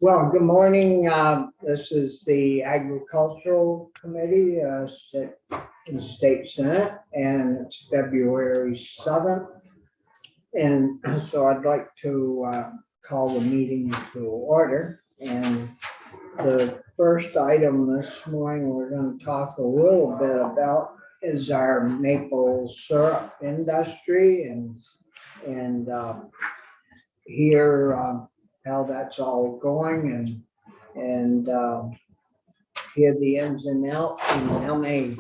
Well, good morning. This is the Agricultural Committee in the State Senate, and it's February 7th. And so I'd like to call the meeting to order. And the first item this morning we're going to talk a little bit about is our maple syrup industry and hear how that's all going and hear the ins and outs and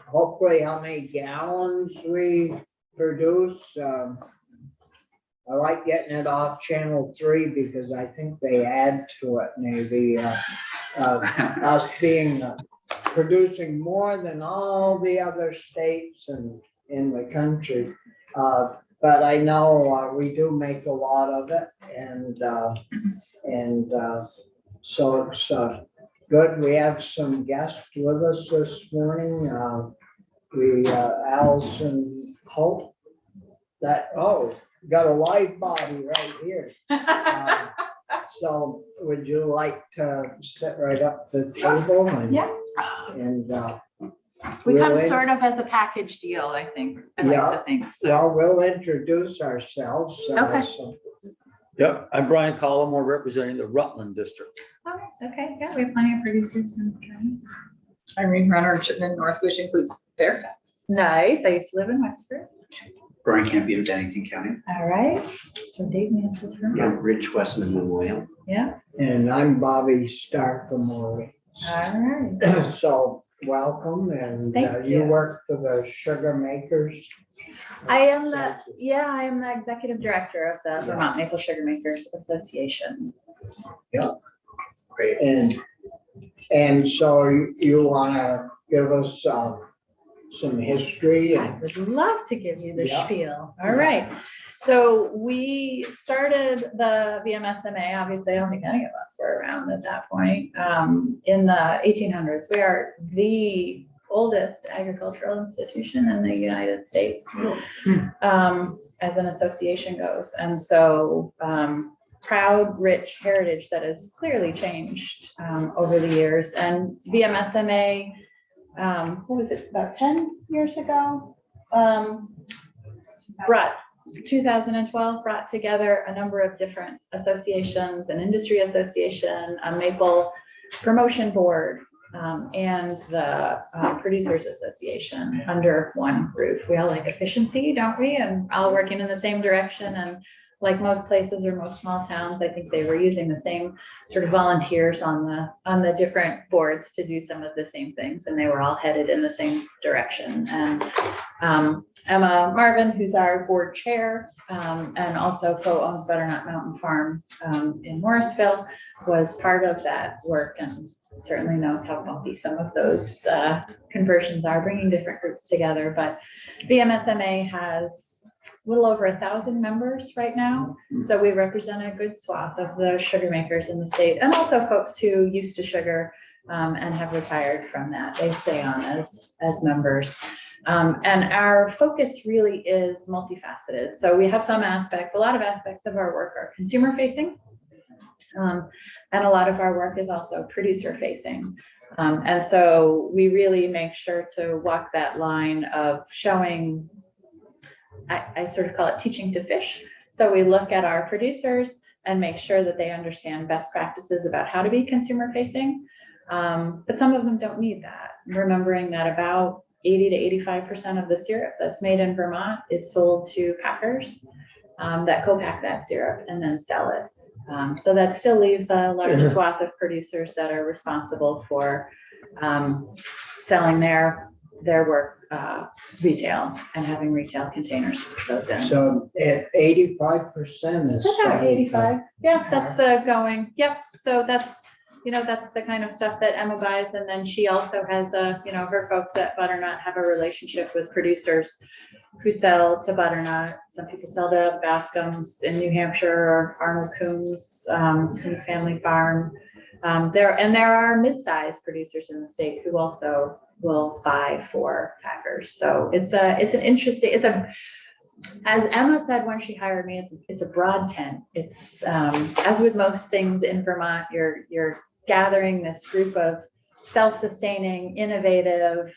hopefully how many gallons we produce. I like getting it off Channel 3 because I think they add to it maybe us being producing more than all the other states in the country. But I know we do make a lot of it, and so it's good. We have some guests with us this morning. Allison Hope. Got a live body right here. So would you like to sit right up to the table? Yeah. And we come sort of as a package deal, I think. I like to think so. Well, we'll introduce ourselves. Okay. Yep, I'm Brian Collmore, representing the Rutland District. Oh, okay. Yeah, we have plenty of producers in the county. Irene Runner, Chittenden North, which includes Fairfax. Nice. I used to live in Westford. Brian Campion, Bennington County. All right. So Dave Nance's from. Yeah, Rich Westman, Memorial. Yeah. And I'm Bobby Stark from Morley. All right. So welcome, and Thank you you. work for the Sugar Makers. I am the executive director of the Vermont Maple Sugar Makers Association. Great. And so you want to give us some history? I would love to give you the Yeah. spiel. All right. So we started the VMSMA. Obviously, I don't think any of us were around at that point. In the 1800s, we are the oldest agricultural institution in the United States, as an association goes. And so proud, rich heritage that has clearly changed over the years. And VMSMA, what was it, about 10 years ago? 2012 brought together a number of different associations, an industry association, a maple promotion board, and the producers association under one roof. We all like efficiency, don't we? And all working in the same direction. And like most places or most small towns, I think they were using the same sort of volunteers on the different boards to do some of the same things, and they were all headed in the same direction. And Emma Marvin, who's our board chair, and also co-owns Butternut Mountain Farm in Morrisville, was part of that work and certainly knows how bumpy some of those conversions are, bringing different groups together. But VMSMA has a little over 1,000 members right now. So we represent a good swath of the sugar makers in the state, and also folks who used to sugar and have retired from that. They stay on as members. And our focus really is multifaceted. So we have some aspects, a lot of aspects of our work are consumer facing. And a lot of our work is also producer facing. And so we really make sure to walk that line of showing, I sort of call it teaching to fish. So we look at our producers and make sure that they understand best practices about how to be consumer facing. But some of them don't need that. Remembering that about 80 to 85% of the syrup that's made in Vermont is sold to packers that co-pack that syrup and then sell it. So that still leaves a large swath of producers that are responsible for selling their work retail and having retail containers for those ends. So at 85% is about 85. Yeah, that's the going. Yep. So that's the kind of stuff that Emma buys. And then she also has her folks at Butternut have a relationship with producers who sell to Butternut. Some people sell to Bascom's in New Hampshire, or Arnold Coombs, Coombs Family Farm. There are mid-sized producers in the state who also will buy for packers. So it's as Emma said when she hired me, it's a broad tent. It's as with most things in Vermont, you're gathering this group of self-sustaining, innovative,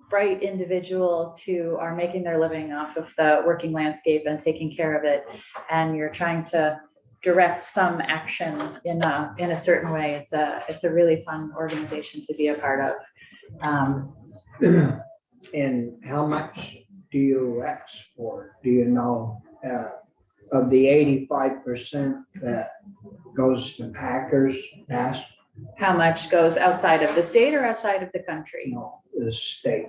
bright individuals who are making their living off of the working landscape and taking care of it. And you're trying to direct some action in a certain way. It's a really fun organization to be a part of. And how much do you export? Do you know, of the 85% that goes to Packers, that's, How much goes outside of the state or outside of the country? no, the state?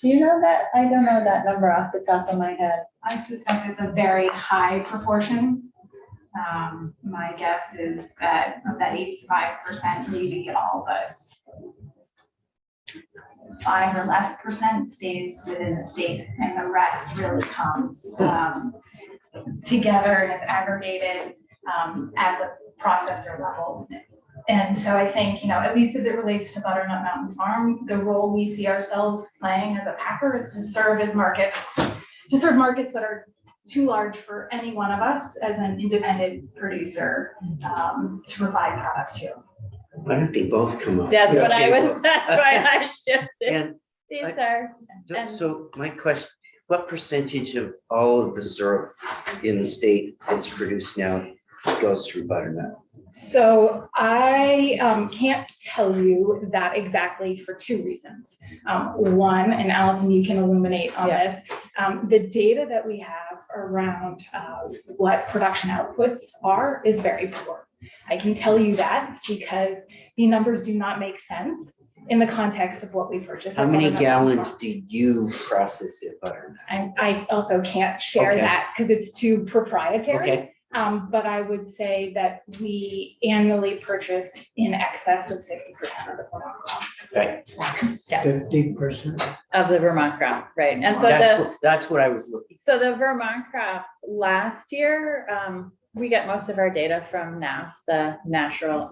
Do you know that? I don't know that number off the top of my head. I suspect it's a very high proportion. My guess is that of that 85%, maybe all but 5 or less % stays within the state, and the rest really comes together and is aggregated at the processor level. And so I think, at least as it relates to Butternut Mountain Farm, the role we see ourselves playing as a packer is to serve markets that are too large for any one of us as an independent producer to provide product to. Why don't they both come up? That's what I Okay, was, that's why I shifted. And These I- are, so- And- so my question, what percentage of all of the syrup in the state that's produced now goes through Butternut? So I can't tell you that exactly for 2 reasons. One, and Allison, you can illuminate on Yeah. this, the data that we have around what production outputs are is very poor. I can tell you that because the numbers do not make sense in the context of what we purchase. How at many Butternut Mountain gallons do you process at Butternut? Farm. I also can't share Okay. that because it's too proprietary. Okay, But I would say that we annually purchase in excess of 50% of the Vermont crop. right. 50%? of the Vermont crop, right? And so the, That's what I was looking. so the Vermont crop last year, we get most of our data from NASS, the National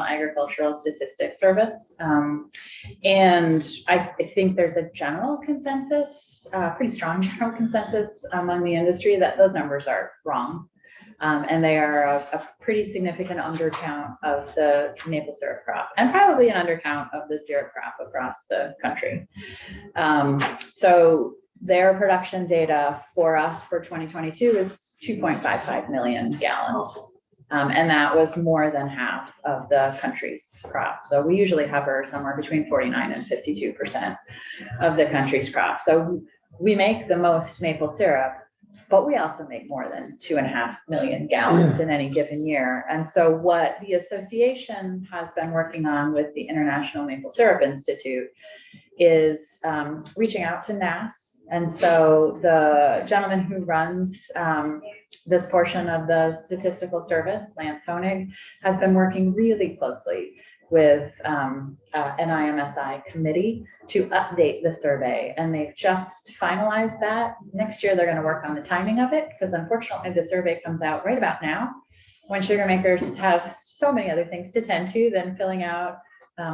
Agricultural Statistics Service. And I think there's a general consensus, pretty strong general consensus among the industry that those numbers are wrong. And they are a pretty significant undercount of the maple syrup crop and probably an undercount of the syrup crop across the country. So their production data for us for 2022 is 2.55 million gallons. And that was more than half of the country's crop. So we usually hover somewhere between 49 and 52% of the country's crop. So we make the most maple syrup, but we also make more than 2.5 million gallons in any given year. And so what the association has been working on with the International Maple Syrup Institute is reaching out to NASS. And so the gentleman who runs this portion of the statistical service, Lance Honig, has been working really closely with an IMSI committee to update the survey. And they've just finalized that. Next year, they're going to work on the timing of it because unfortunately the survey comes out right about now when sugar makers have so many other things to tend to than filling out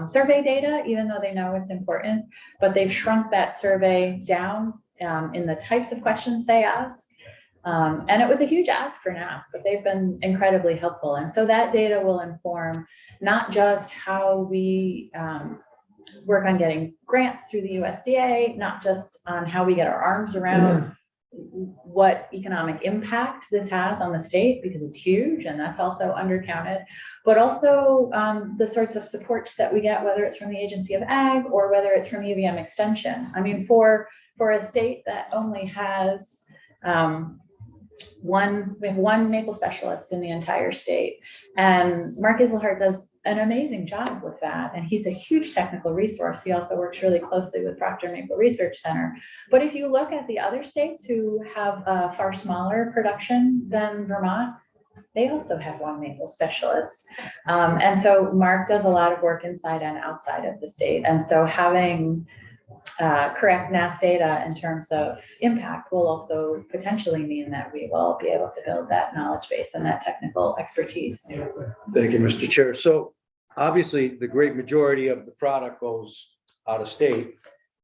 survey data, even though they know it's important. But they've shrunk that survey down in the types of questions they ask. And it was a huge ask for NASS, but they've been incredibly helpful. And so that data will inform not just how we work on getting grants through the USDA, not just on how we get our arms around what economic impact this has on the state, because it's huge and that's also undercounted, but also the sorts of supports that we get, whether it's from the Agency of Ag or whether it's from UVM Extension. I mean, for a state that only has we have one maple specialist in the entire state, and Mark Iselhart does an amazing job with that. And he's a huge technical resource. He also works really closely with Proctor Maple Research Center. But if you look at the other states who have a far smaller production than Vermont, they also have one maple specialist. And so Mark does a lot of work inside and outside of the state. And so having correct NASS data in terms of impact will also potentially mean that we will be able to build that knowledge base and that technical expertise. Thank you, Mr. Chair. So obviously, the great majority of the product goes out of state.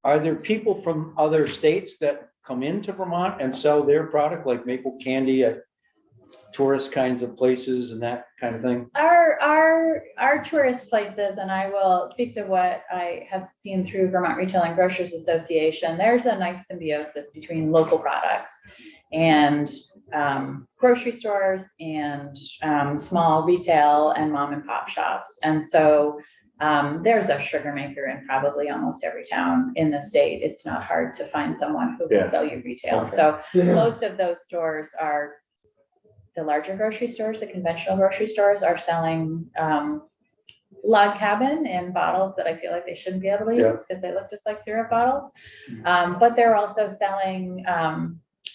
Are there people from other states that come into Vermont and sell their product like maple candy at tourist kinds of places and that kind of thing? Our tourist places, and I will speak to what I have seen through Vermont Retail and Grocers Association, there's a nice symbiosis between local products and grocery stores and small retail and mom and pop shops. And so there's a sugar maker in probably almost every town in the state. It's not hard to find someone who Yeah. will sell you retail. Okay. So most of those stores are the larger grocery stores, the conventional grocery stores are selling log cabin in bottles that I feel like they shouldn't be able to Yeah. use because they look just like syrup bottles. But they're also selling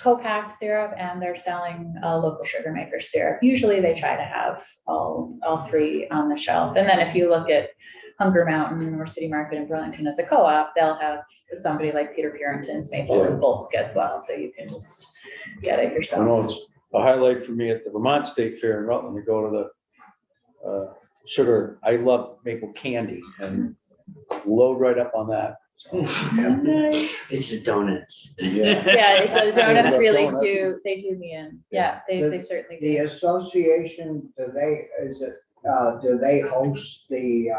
co-packed syrup and they're selling local sugar maker syrup. Usually they try to have all three on the shelf. And then if you look at Hunger Mountain or City Market in Burlington as a co-op, they'll have somebody like Peter Purinton's maple in bulk as well. So you can just get it I yourself. know it's a highlight for me at the Vermont State Fair in Rutland to go to the sugar. I love maple candy and load right up on that. So, yeah. It's the donuts. Yeah. Yeah, the donuts Yeah, really donuts. they do me in. Yeah, they certainly The do. association, do they host the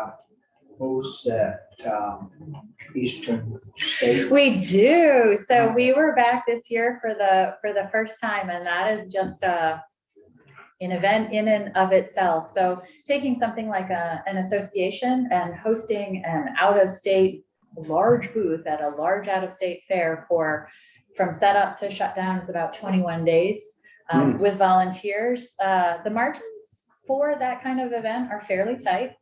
booths at Eastern State? We do. So we were back this year for the first time, and that is just an event in and of itself. So taking something like an association and hosting an out-of-state large booth at a large out-of-state fair from setup to shut down is about 21 days with volunteers. The margins for that kind of event are fairly tight.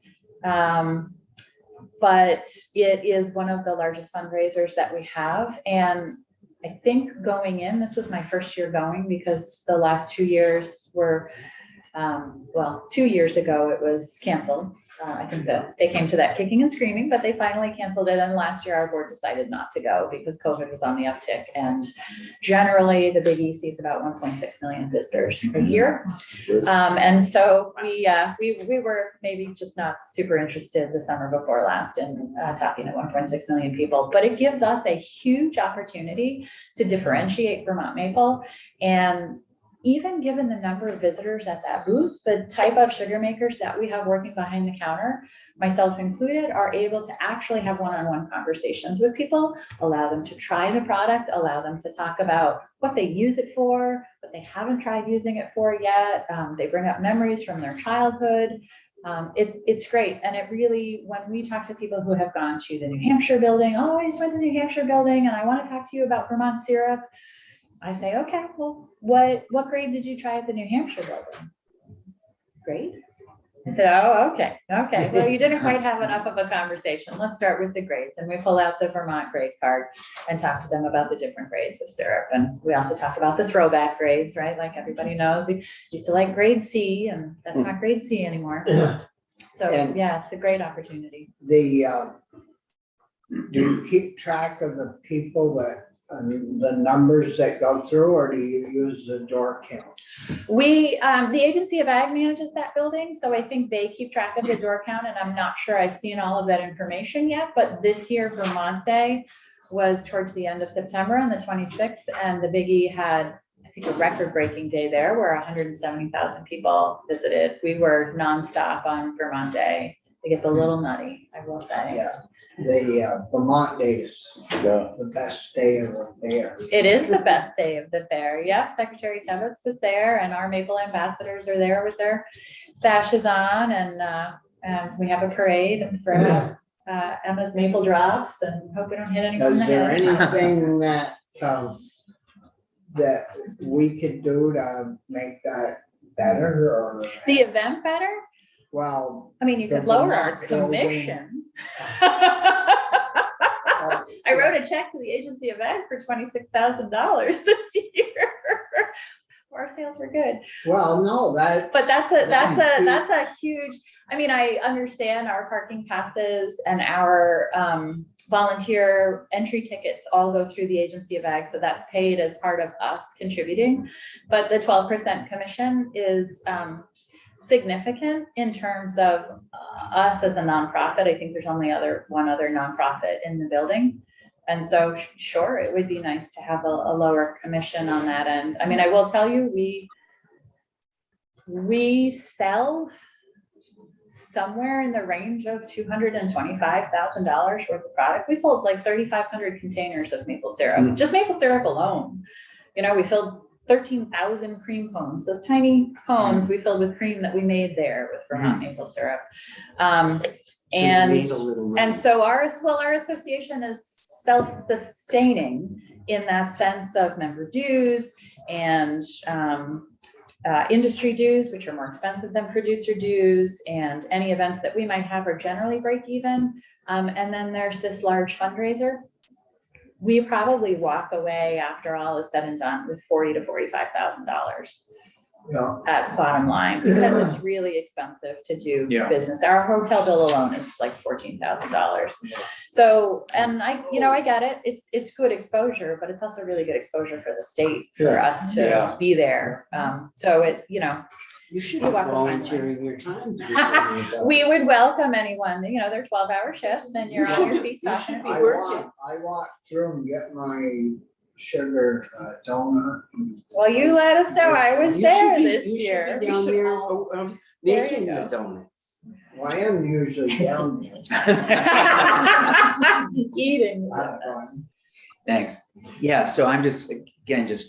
But it is one of the largest fundraisers that we have. And I think going in, this was my first year going because the last 2 years were, 2 years ago it was canceled. I think that they came to that kicking and screaming, but they finally canceled it. And last year our board decided not to go because COVID was on the uptick. And generally the Big E sees about 1.6 million visitors a year. And so we were maybe just not super interested the summer before last in talking to 1.6 million people, but it gives us a huge opportunity to differentiate Vermont Maple. And even given the number of visitors at that booth, the type of sugar makers that we have working behind the counter, myself included, are able to actually have one-on-one conversations with people, allow them to try the product, allow them to talk about what they use it for, what they haven't tried using it for yet. They bring up memories from their childhood. It's great. And it really, when we talk to people who have gone to the New Hampshire building, oh, I just went to the New Hampshire building and I want to talk to you about Vermont syrup. I say, okay, well, what grade did you try at the New Hampshire building? Grade? I said, oh, okay. Well, you didn't quite have enough of a conversation. Let's start with the grades. And we pull out the Vermont grade card and talk to them about the different grades of syrup. And we also talk about the throwback grades, right? Like everybody knows, we used to like grade C and that's not grade C anymore. So yeah, it's a great opportunity. Do you keep track of the people the numbers that go through, or do you use the door count? The Agency of Ag manages that building, so I think they keep track of the door count, and I'm not sure I've seen all of that information yet, but this year Vermont Day was towards the end of September on the 26th, and the Big E had, I think, a record-breaking day there where 170,000 people visited. We were nonstop on Vermont Day. It gets a little nutty, I will say. Yeah, the Vermont Day is Yeah. the best day of the fair. It is the best day of the fair. Yep, Secretary Tebbets is there and our Maple ambassadors are there with their sashes on, and we have a parade and throw out Emma's maple drops and hope we don't hit anyone in the Is there head. anything that we could do to make that better, or, The event better? well, I mean, you could The lower our Vermont building. commission. I wrote a check to the Agency of Ag for $26,000 this year. Our sales were good. well, no, But that's a huge, I mean, I understand our parking passes and our volunteer entry tickets all go through the Agency of Ag, so that's paid as part of us contributing. But the 12% commission is significant in terms of us as a nonprofit. I think there's only one other nonprofit in the building. And so, sure, it would be nice to have a lower commission on that end. I mean, I will tell you, we sell somewhere in the range of $225,000 worth of product. We sold like 3,500 containers of maple syrup, just maple syrup alone. You know, we filled 13,000 cream cones, those tiny cones we filled with cream that we made there with Vermont maple syrup. And so our association is self-sustaining in that sense of member dues and industry dues, which are more expensive than producer dues, and any events that we might have are generally break even. And then there's this large fundraiser. We probably walk away after all is said and done with $40,000 to $45,000 Yeah. at bottom line, because it's really expensive to do business. Our hotel bill alone is like $14,000. So, and I get it. It's good exposure, but it's also really good exposure for the state for us to be there. So You should be be volunteering volunteering your time. we would welcome anyone. They're 12-hour shifts, and you're on your feet talking to people. I walk through and get my sugar donut. Well, you let us know. I was there this You should year. be down there There making you the go. donuts. Well, I am usually down there. Eating. Thanks. Yeah, so I'm just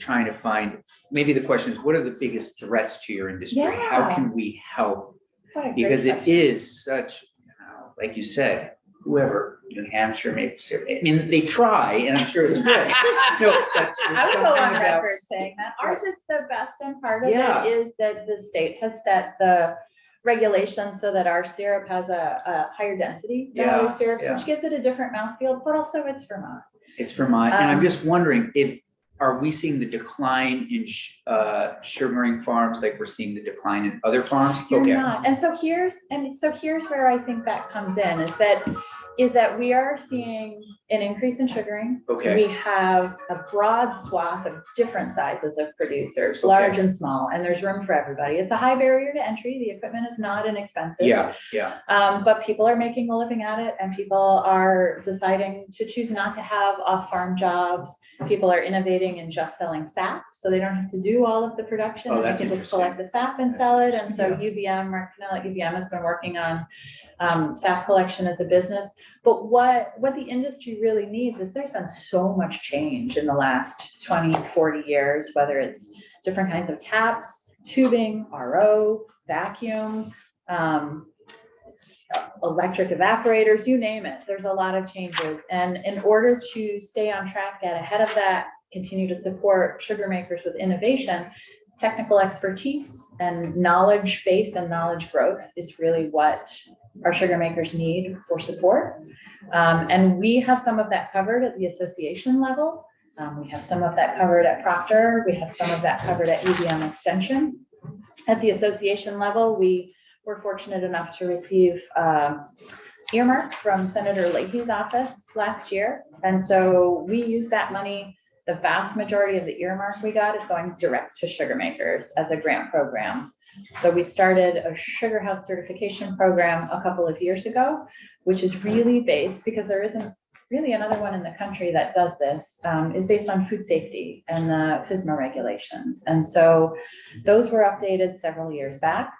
trying to find, maybe the question is, what are the biggest threats to your industry? How Yeah. can we help? What a great Because it question. is such, like you said, whoever, New Hampshire makes it, I mean, they try, and I'm sure it's good. No, there's I would go something on about- record saying that ours is the best, and part of Yeah. it is that the state has set the regulations so that our syrup has a higher density than other syrups, yeah. which gives it a different mouthfeel, but also it's Vermont. It's Vermont, and I'm Um, just wondering are we seeing the decline in sugaring farms like we're seeing the decline in other farms? You're Okay. not. And so here's where I think that comes in, is that we are seeing an increase in sugaring. Okay. We have a broad swath of different sizes of producers, Okay. large and small, and there's room for everybody. It's a high barrier to entry. The equipment is not inexpensive. Yeah. But people are making a living at it, and people are deciding to choose not to have off-farm jobs. People are innovating and just selling sap, so they don't have to do all of the production. Oh, And they that's can just interesting. collect the sap and That's sell it. And so interesting, UVM, Mark Cannell at UVM has been working on sap collection as a business. But what the industry really needs is, there's been so much change in the last 20, 40 years, whether it's different kinds of taps, tubing, RO, vacuum, electric evaporators, you name it. There's a lot of changes. And in order to stay on track, get ahead of that, continue to support sugar makers with innovation, technical expertise and knowledge base and knowledge growth is really what our sugar makers need for support. And we have some of that covered at the association level. We have some of that covered at Proctor. We have some of that covered at UVM Extension. At the association level, we were fortunate enough to receive earmark from Senator Leahy's office last year. And so we use that money. The vast majority of the earmark we got is going direct to sugar makers as a grant program. So we started a Sugar House certification program a couple of years ago, which is really based, because there isn't really another one in the country that does this, is based on food safety and the FSMA regulations. And so those were updated several years back.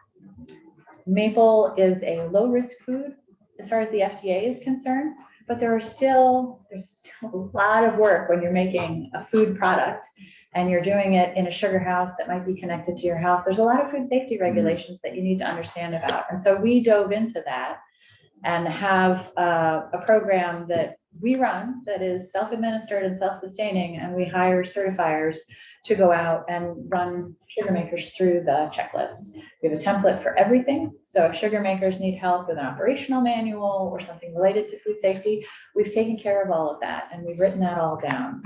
Maple is a low-risk food as far as the FDA is concerned, but there's still a lot of work when you're making a food product and you're doing it in a sugar house that might be connected to your house. There's a lot of food safety regulations that you need to understand about. And so we dove into that and have a program that we run that is self-administered and self-sustaining, and we hire certifiers to go out and run sugar makers through the checklist. We have a template for everything. So if sugar makers need help with an operational manual or something related to food safety, we've taken care of all of that, and we've written that all down.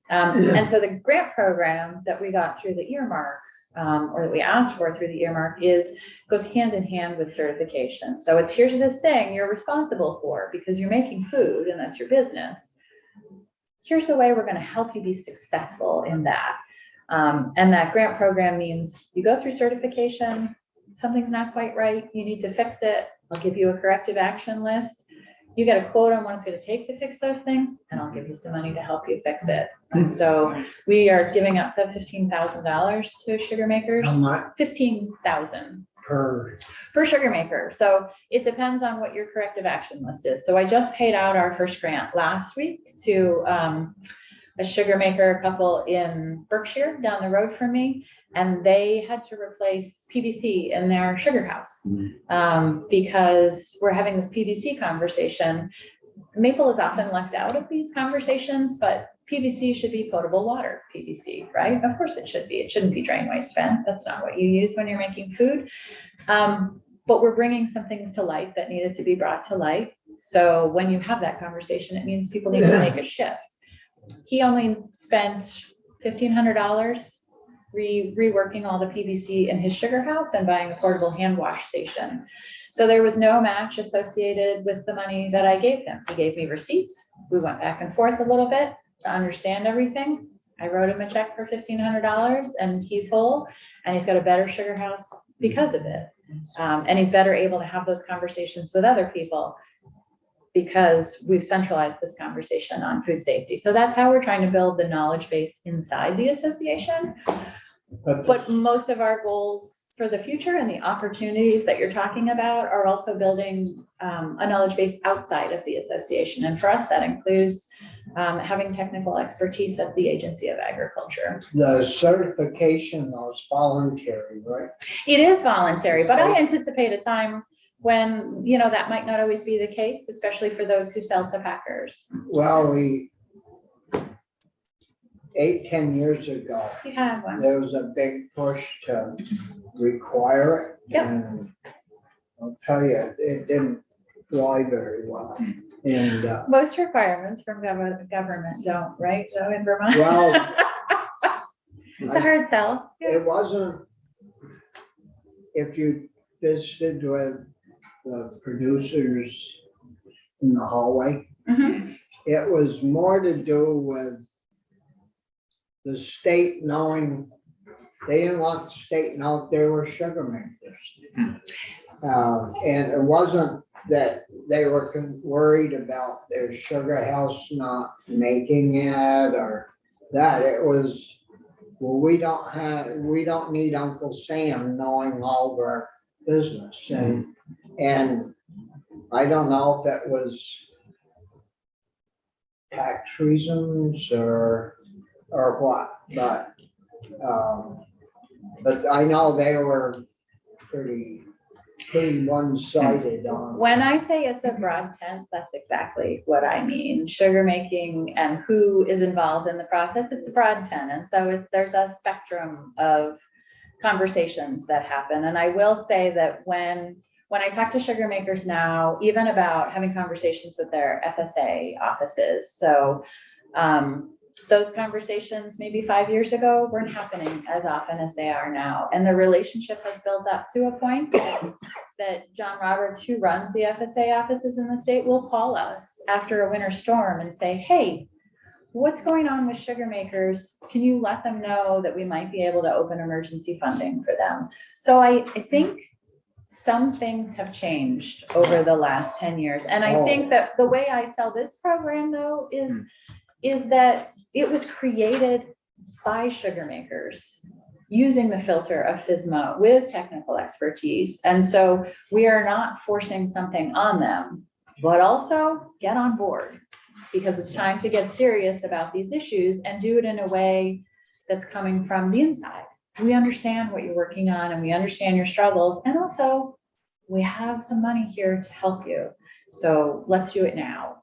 And so the grant program that we got through the earmark, or that we asked for through the earmark, goes hand in hand with certification. So it's, here's this thing you're responsible for because you're making food and that's your business. Here's the way we're going to help you be successful in that. And that grant program means you go through certification, something's not quite right, you need to fix it. I'll give you a corrective action list. You get a quote on what it's gonna take to fix those things, and I'll give you some money to help you fix it. And so we are giving up to $15,000 to sugar makers, How much 15,000 per, per sugar maker. So it depends on what your corrective action list is. So I just paid out our first grant last week to a sugar maker couple in Berkshire down the road from me. And they had to replace PVC in their sugar house because we're having this PVC conversation. Maple is often left out of these conversations, but PVC should be potable water, PVC, right? Of course it should be. It shouldn't be drain waste vent. That's not what you use when you're making food. But we're bringing some things to light that needed to be brought to light. So when you have that conversation, it means people need to make a shift. He only spent $1,500 reworking all the PVC in his sugar house and buying a portable hand wash station. So there was no match associated with the money that I gave him. He gave me receipts. We went back and forth a little bit to understand everything. I wrote him a check for $1,500 and he's whole, and he's got a better sugar house because of it. And he's better able to have those conversations with other people because we've centralized this conversation on food safety. So that's how we're trying to build the knowledge base inside the association. But most of our goals for the future and the opportunities that you're talking about are also building a knowledge base outside of the association. And for us, that includes having technical expertise at the Agency of Agriculture. the certification was voluntary, right? It is voluntary, but I anticipate a time when, you know, that might not always be the case, especially for those who sell to packers. Well, 10 years ago, You have one. there was a big push to require it. Yep. And I'll tell you, it didn't fly very well. And, Most requirements from government don't, right, Joe, in Vermont? well, It's a hard sell. it wasn't, if you visited with the producers in the hallway, Mhm. it was more to do with the state knowing, they didn't want the state to know they were sugar makers. And it wasn't that they were worried about their sugar house not making it or that. It was, well, we don't need Uncle Sam knowing all of our business. And I don't know if that was tax reasons or what, but I know they were pretty one-sided on. When I say it's a broad tent, that's exactly what I mean. Sugar making and who is involved in the process, it's a broad tent. And so there's a spectrum of conversations that happen. And I will say that when I talk to sugar makers now, even about having conversations with their FSA offices, so those conversations maybe 5 years ago weren't happening as often as they are now. And the relationship has built up to a point that John Roberts, who runs the FSA offices in the state, will call us after a winter storm and say, hey, what's going on with sugar makers? Can you let them know that we might be able to open emergency funding for them? So I think some things have changed over the last 10 years. And I think that the way I sell this program though is that it was created by sugar makers using the filter of FSMA with technical expertise. And so we are not forcing something on them, but also get on board because it's time to get serious about these issues and do it in a way that's coming from the inside. We understand what you're working on and we understand your struggles. And also we have some money here to help you. So let's do it now.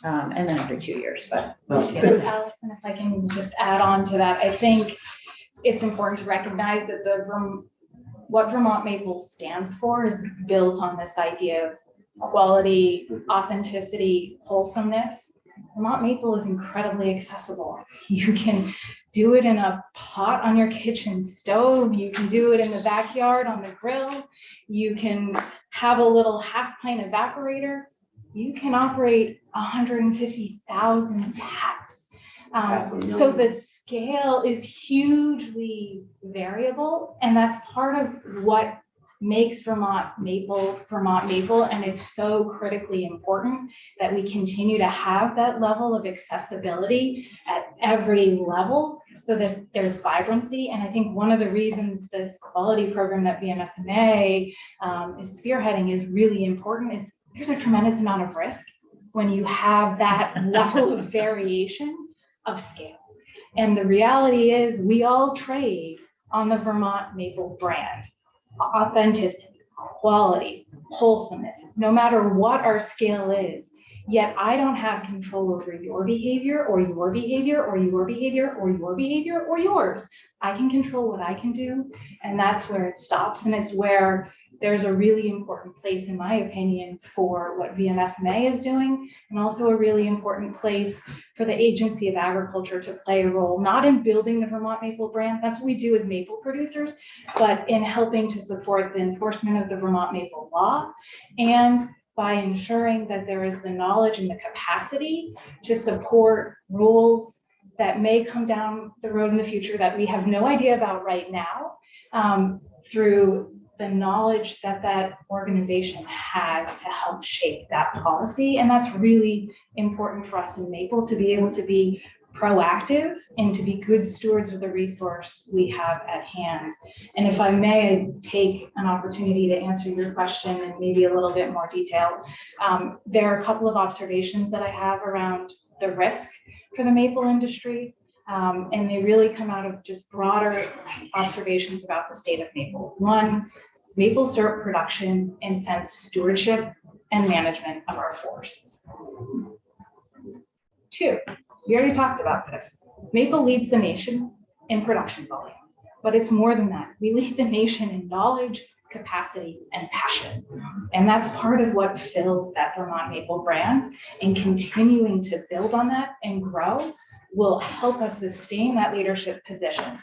And then every 2 years, but. Allison, if I can just add on to that, I think it's important to recognize that what Vermont Maple stands for is built on this idea of quality, authenticity, wholesomeness. Vermont Maple is incredibly accessible. You can do it in a pot on your kitchen stove. You can do it in the backyard on the grill. You can have a little half-pint evaporator. You can operate 150,000 taps. So the scale is hugely variable, and that's part of what makes Vermont maple, and it's so critically important that we continue to have that level of accessibility at every level so that there's vibrancy. And I think one of the reasons this quality program that BMSMA is spearheading is really important is there's a tremendous amount of risk when you have that level of variation of scale. And the reality is we all trade on the Vermont maple brand. Authenticity, quality, wholesomeness, no matter what our scale is. Yet I don't have control over your behavior or your behavior or your behavior or your behavior or yours. I can control what I can do, and that's where it stops. And it's where there's a really important place, in my opinion, for what VMSMA is doing, and also a really important place for the Agency of Agriculture to play a role, not in building the Vermont maple brand, that's what we do as maple producers, but in helping to support the enforcement of the Vermont maple law, and by ensuring that there is the knowledge and the capacity to support rules that may come down the road in the future that we have no idea about right now, through the knowledge that that organization has to help shape that policy. And that's really important for us in Maple to be able to be proactive and to be good stewards of the resource we have at hand. And if I may take an opportunity to answer your question in maybe a little bit more detail, there are a couple of observations that I have around the risk for the maple industry. And they really come out of just broader observations about the state of maple. One, maple syrup production incents stewardship and management of our forests. Two, we already talked about this. Maple leads the nation in production volume, but it's more than that. We lead the nation in knowledge, capacity, and passion. And that's part of what fills that Vermont maple brand, and continuing to build on that and grow will help us sustain that leadership position.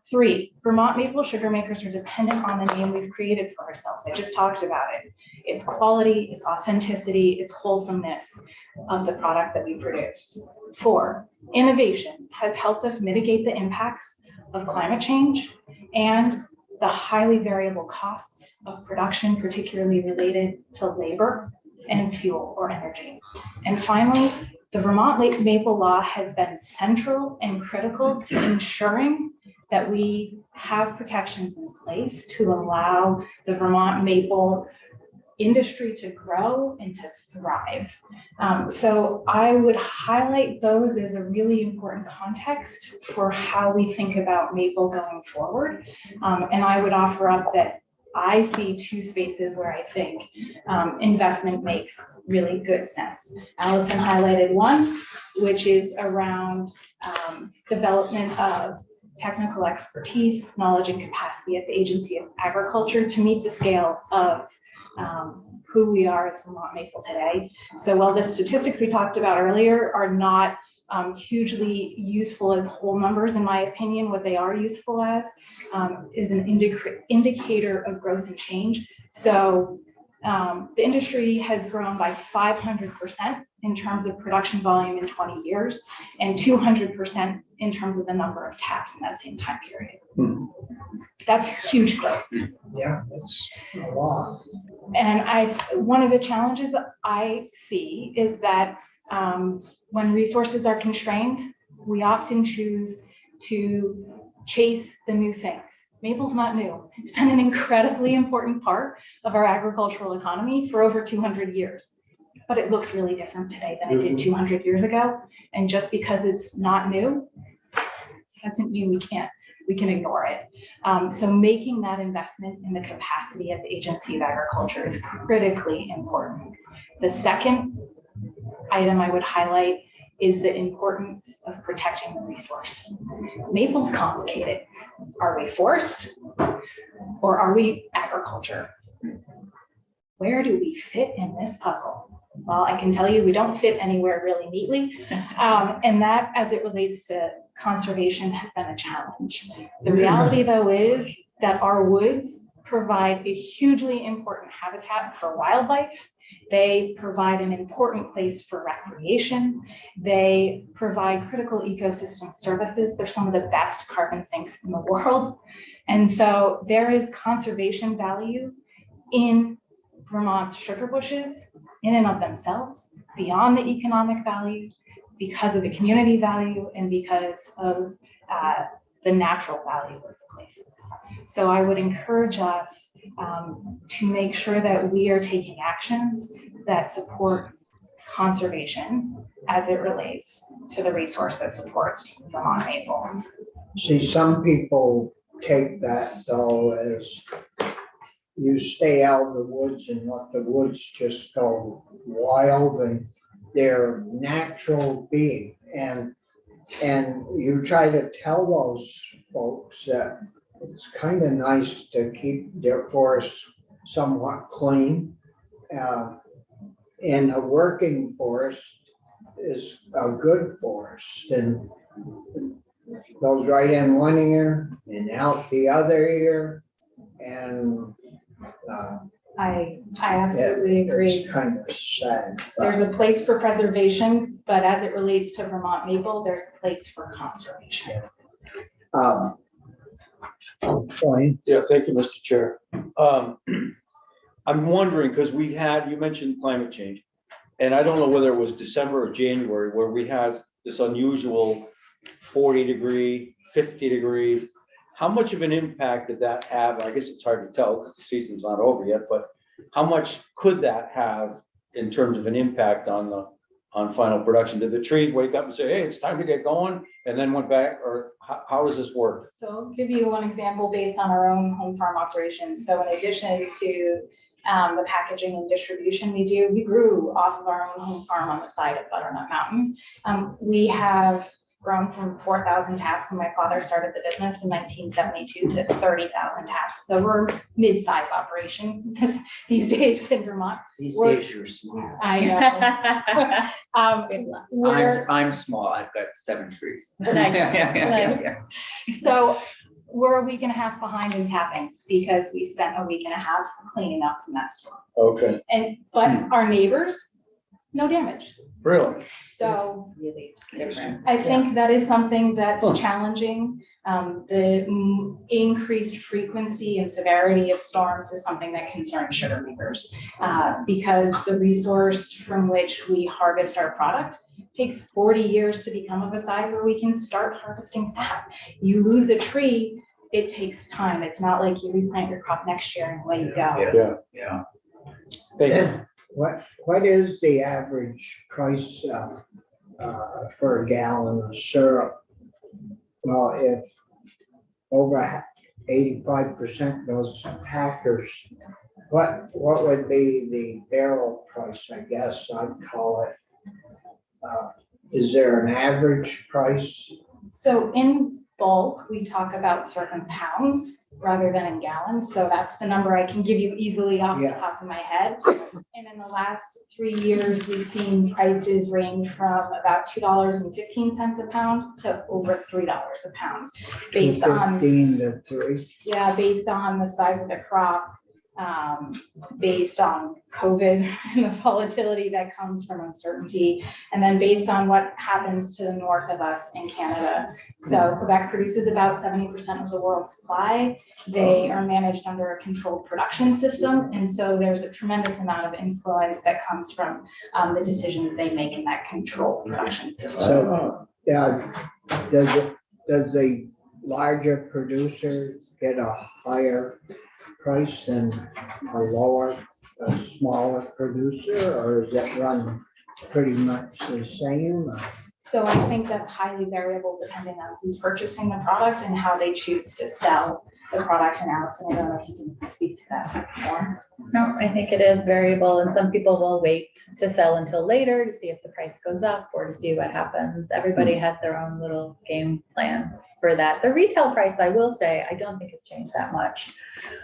Three, Vermont maple sugar makers are dependent on the name we've created for ourselves. I just talked about it. It's quality, it's authenticity, it's wholesomeness of the product that we produce. Four, innovation has helped us mitigate the impacts of climate change and the highly variable costs of production, particularly related to labor and fuel or energy. And finally, the Vermont maple law has been central and critical to ensuring that we have protections in place to allow the Vermont maple industry to grow and to thrive. So I would highlight those as a really important context for how we think about maple going forward. And I would offer up that I see two spaces where I think investment makes really good sense. Allison highlighted one, which is around development of technical expertise, knowledge, and capacity at the Agency of Agriculture to meet the scale of who we are as Vermont maple today. So while the statistics we talked about earlier are not hugely useful as whole numbers, in my opinion, what they are useful as is an indicator of growth and change. So the industry has grown by 500% in terms of production volume in 20 years, and 200% in terms of the number of taps in that same time period. That's huge growth. Yeah, that's a lot. And one of the challenges I see is that when resources are constrained, we often choose to chase the new things. Maple's not new. It's been an incredibly important part of our agricultural economy for over 200 years. But it looks really different today than it did 200 years ago. And just because it's not new doesn't mean we can ignore it. So making that investment in the capacity of the Agency of Agriculture is critically important. The second item I would highlight is the importance of protecting the resource. Maple's complicated. Are we forest or are we agriculture? Where do we fit in this puzzle? Well, I can tell you we don't fit anywhere really neatly. And that, as it relates to conservation, has been a challenge. The reality, though, is that our woods provide a hugely important habitat for wildlife. They provide an important place for recreation. They provide critical ecosystem services. They're some of the best carbon sinks in the world. And so there is conservation value in Vermont's sugar bushes in and of themselves, beyond the economic value, because of the community value and because of the natural value of the places. So I would encourage us to make sure that we are taking actions that support conservation as it relates to the resource that supports Vermont maple. See, some people take that though as you stay out of the woods and let the woods just go wild and they're natural being. And you try to tell those folks that it's kind of nice to keep their forests somewhat clean. And a working forest is a good forest and goes right in one ear and out the other ear. And I absolutely agree. it's kind of sad. There's a place for preservation, but as it relates to Vermont maple, there's a place for conservation. Point. Yeah, thank you, Mr. Chair. I'm wondering, because you mentioned climate change, and I don't know whether it was December or January where we had this unusual 40-degree, 50-degree. How much of an impact did that have? I guess it's hard to tell because the season's not over yet, but how much could that have in terms of an impact on final production? Did the trees wake up and say, hey, it's time to get going, and then went back, or how does this work? So I'll give you one example based on our own home farm operations. So in addition to the packaging and distribution we grew off of our own home farm on the side of Butternut Mountain. We have grown from 4,000 taps when my father started the business in 1972 to 30,000 taps. So we're mid-size operation these days in Vermont. These days you're small. I know. I'm small, I've got 7 trees. Nice. Yeah. So we're a week and a half behind in tapping because we spent a week and a half cleaning up from that storm. Okay, But our neighbors, no damage. really? So Really different. I think that is something that's challenging. The increased frequency and severity of storms is something that concerns sugar beeters because the resource from which we harvest our product takes 40 years to become of a size where we can start harvesting sap. You lose a tree, it takes time. It's not like you replant your crop next year and away you go. Yeah. Thank you. What is the average price for a gallon of syrup? Well, if over 85% goes to packers, what would be the barrel price? I guess I'd call it. Is there an average price? So in bulk, we talk about certain pounds rather than in gallons. So that's the number I can give you easily off the top of my head. And in the last 3 years, we've seen prices range from about $2.15 a pound to over $3 a pound based on 15 to 3. Yeah, based on the size of the crop, based on COVID and the volatility that comes from uncertainty, and then based on what happens to the north of us in Canada. So Quebec produces about 70% of the world's supply. They are managed under a controlled production system, and so there's a tremendous amount of influence that comes from the decisions they make in that controlled production system. So, does the larger producer get a higher price than a smaller producer, or is it run pretty much the same? So I think that's highly variable depending on who's purchasing the product and how they choose to sell the product. And Allison, I don't know if you can speak to that more. No, I think it is variable, and some people will wait to sell until later to see if the price goes up or to see what happens. Everybody has their own little game plan for that. The retail price, I will say, I don't think has changed that much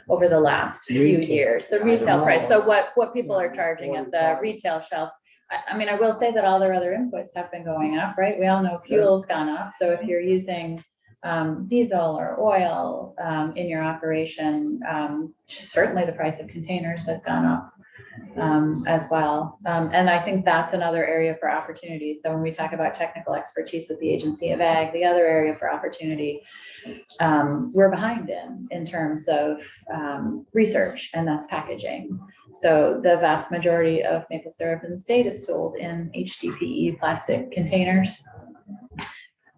over the last few years. The retail price, so what people are charging at the retail shelf. I mean, I will say that all their other inputs have been going up, right? We all know fuel's gone up. So if you're using diesel or oil in your operation. Certainly the price of containers has gone up as well. And I think that's another area for opportunity. So when we talk about technical expertise with the Agency of Ag, the other area for opportunity we're behind in terms of research, and that's packaging. So the vast majority of maple syrup in the state is sold in HDPE plastic containers.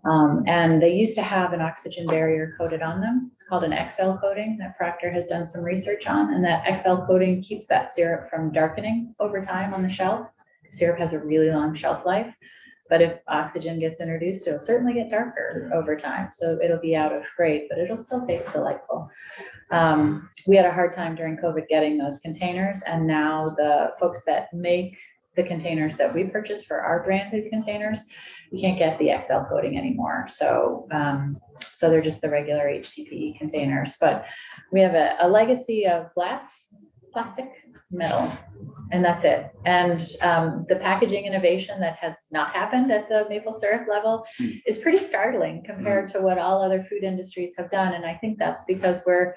And they used to have an oxygen barrier coated on them called an XL coating that Procter has done some research on. And that XL coating keeps that syrup from darkening over time on the shelf. Syrup has a really long shelf life, but if oxygen gets introduced, it'll certainly get darker over time. So it'll be out of grade, but it'll still taste delightful. We had a hard time during COVID getting those containers. And now the folks that make the containers that we purchase for our branded containers, you can't get the XL coating anymore. So, so they're just the regular HDPE containers, but we have a legacy of glass, plastic, metal, and that's it. And the packaging innovation that has not happened at the maple syrup level is pretty startling compared to what all other food industries have done. And I think that's because we're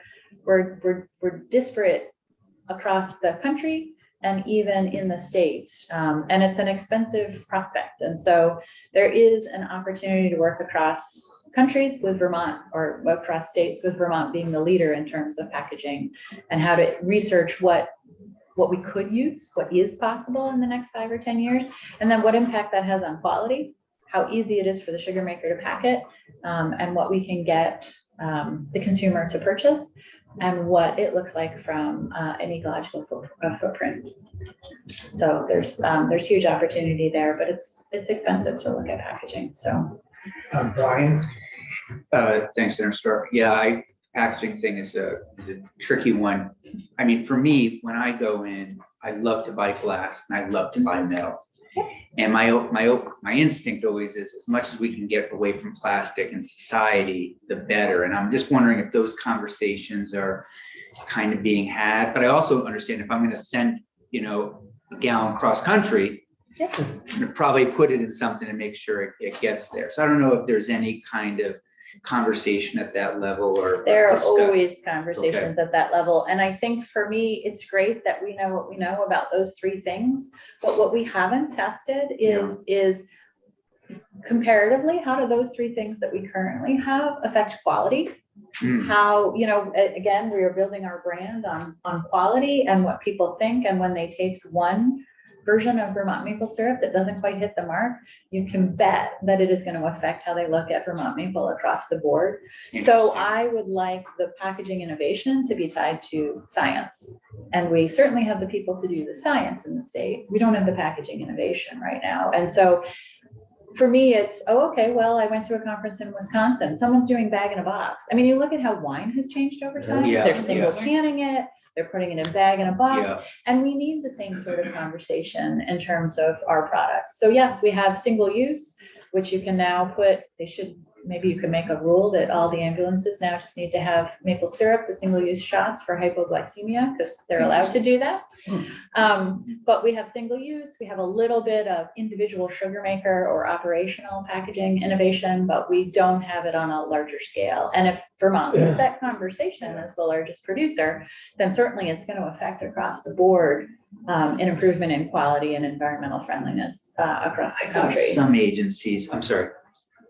disparate across the country and even in the state. And it's an expensive prospect. And so there is an opportunity to work across countries with Vermont, or across states with Vermont being the leader in terms of packaging, and how to research what we could use, what is possible in the next 5 or 10 years, and then what impact that has on quality, how easy it is for the sugar maker to pack it, and what we can get the consumer to purchase, and what it looks like from an ecological footprint. So there's huge opportunity there, but it's expensive to look at packaging. So Brian? Thanks, Senator Stark. Yeah, packaging thing is a tricky one. I mean, for me, when I go in, I love to buy glass and I love to buy metal. And my instinct always is, as much as we can get away from plastic in society, the better. And I'm just wondering if those conversations are kind of being had. But I also understand if I'm going to send, a gallon cross country, I'm going to probably put it in something to make sure it gets there. So I don't know if there's any kind of conversation at that level, or there are discuss. Always conversations at that level. And I think for me, it's great that we know what we know about those 3 things. But what we haven't tested is comparatively, how do those 3 things that we currently have affect quality? How, again, we are building our brand on quality and what people think. And when they taste one version of Vermont maple syrup that doesn't quite hit the mark, you can bet that it is going to affect how they look at Vermont maple across the board. So I would like the packaging innovation to be tied to science. And we certainly have the people to do the science in the state. We don't have the packaging innovation right now. And so for me, it's, okay, well, I went to a conference in Wisconsin. Someone's doing bag in a box. I mean, you look at how wine has changed over time. Yeah. They're single canning it. They're putting it in a bag in a box. And we need the same sort of conversation in terms of our products. So yes, we have single use, which you can now put, maybe you can make a rule that all the ambulances now just need to have maple syrup, the single-use shots for hypoglycemia, because they're allowed to do that. But we have single use, we have a little bit of individual sugar maker or operational packaging innovation, but we don't have it on a larger scale. And if Vermont is that conversation as the largest producer, then certainly it's going to affect across the board an improvement in quality and environmental friendliness across the country. Some agencies, I'm sorry.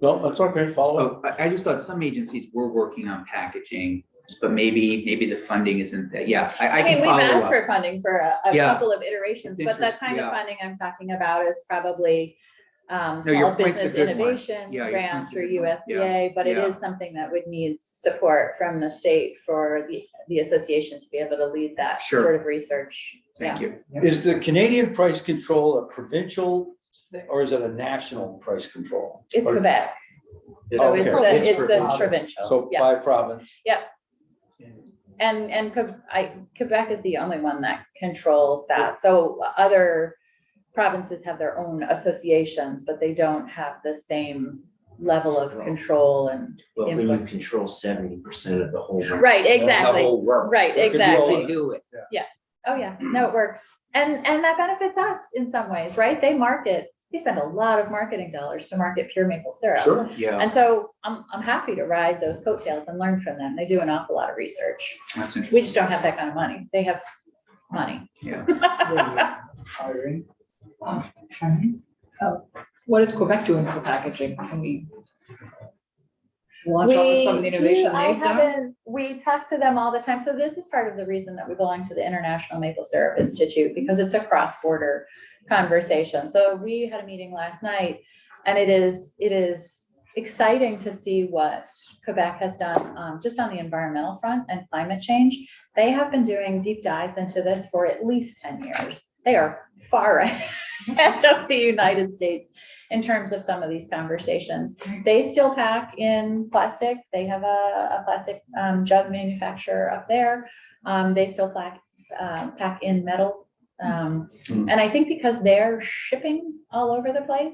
No, that's okay, follow up. I just thought some agencies were working on packaging, but maybe the funding isn't that. Yeah, I mean, can we've follow asked up. for funding for a couple of iterations, It's but that interesting, kind of yeah. funding I'm talking about is probably your small point's a business good one. innovation Yeah, your grants point's a through good one. USDA, but it Yeah. is something that would need support from the state for the association to be able to lead that Sure. sort of research. Thank you. Is the Canadian price control a provincial thing, or is it a national price control? It's Or- Quebec, so Okay. it's the provincial. provincial, So yeah. by province. And Quebec is the only one that controls that. So other provinces have their own associations, but they don't have the same level of control and But when you influence. control 70% of the whole. market, Right, exactly. The whole world. Right, It could be all- exactly. do it. Oh, yeah, no, it works. And that benefits us in some ways, right? They market we spend a lot of marketing dollars to market pure maple syrup. Sure. Yeah, And so I'm happy to ride those coattails and learn from them. They do an awful lot of research. that's We interesting. just don't have that kind of money. They have money. Yeah. Irene? What is Quebec doing for packaging? Can we launch off of some of the innovation they've done? We talk to them all the time. So this is part of the reason that we belong to the International Maple Syrup Institute, because it's a cross-border conversation. So we had a meeting last night, and it is exciting to see what Quebec has done, just on the environmental front and climate change. They have been doing deep dives into this for at least 10 years. They are far ahead of the United States in terms of some of these conversations. They still pack in plastic. They have a plastic jug manufacturer up there. They still pack in metal. And I think because they're shipping all over the place,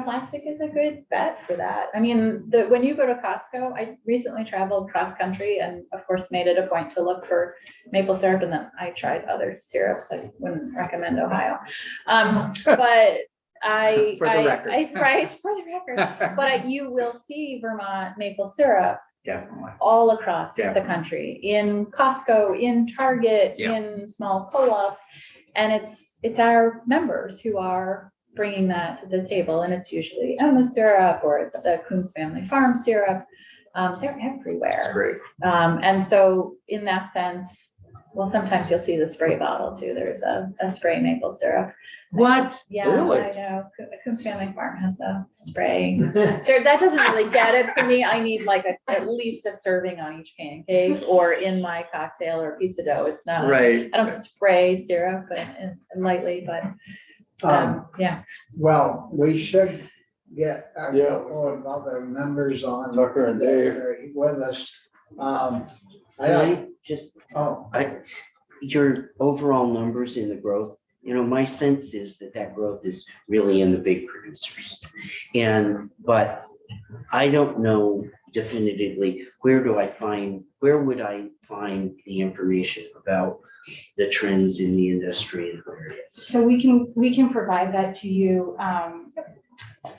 plastic is a good bet for that. I mean, when you go to Costco, I recently traveled cross country and of course made it a point to look for maple syrup, and then I tried other syrups. I wouldn't recommend Ohio. But For the record. Right, for the record. But you will see Vermont maple syrup Definitely. all across Yeah. the country, in Costco, in Target, Yeah. in small co-ops. And it's our members who are bringing that to the table. And it's usually Emma syrup, or it's the Coons Family Farm syrup. They're That's everywhere. great. And so in that sense, well, sometimes you'll see the spray bottle too. There's a spray maple syrup. What? Yeah, Really? I know. Coons Family Farm has a spray. Sure, that doesn't really get it for me. I need like at least a serving on each pancake or in my cocktail or pizza dough. It's not, Right. I don't spray syrup and lightly, but yeah. Well, we should get a Yeah. couple of other members on. Tucker and Dave. that are With us. I Can don't, I just, oh, your overall numbers in the growth, my sense is that growth is really in the big producers. But I don't know definitively, where would I find the information about the trends in the industry and where it is? So we can provide that to you.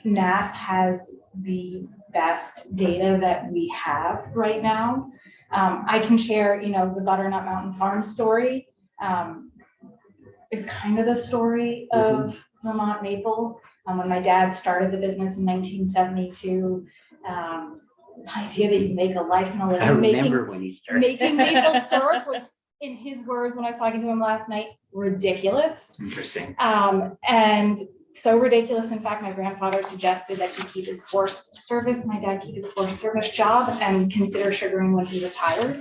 NAS has the best data that we have right now. I can share, the Butternut Mountain Farm story is kind of the story of Vermont maple. When my dad started the business in 1972, the idea that you make a life and a I living remember when he started. making maple syrup was, in his words, when I was talking to him last night, ridiculous. Interesting. And so ridiculous. In fact, my grandfather suggested that he keep his Forest Service, my dad keep his Forest Service job and consider sugaring when he retired.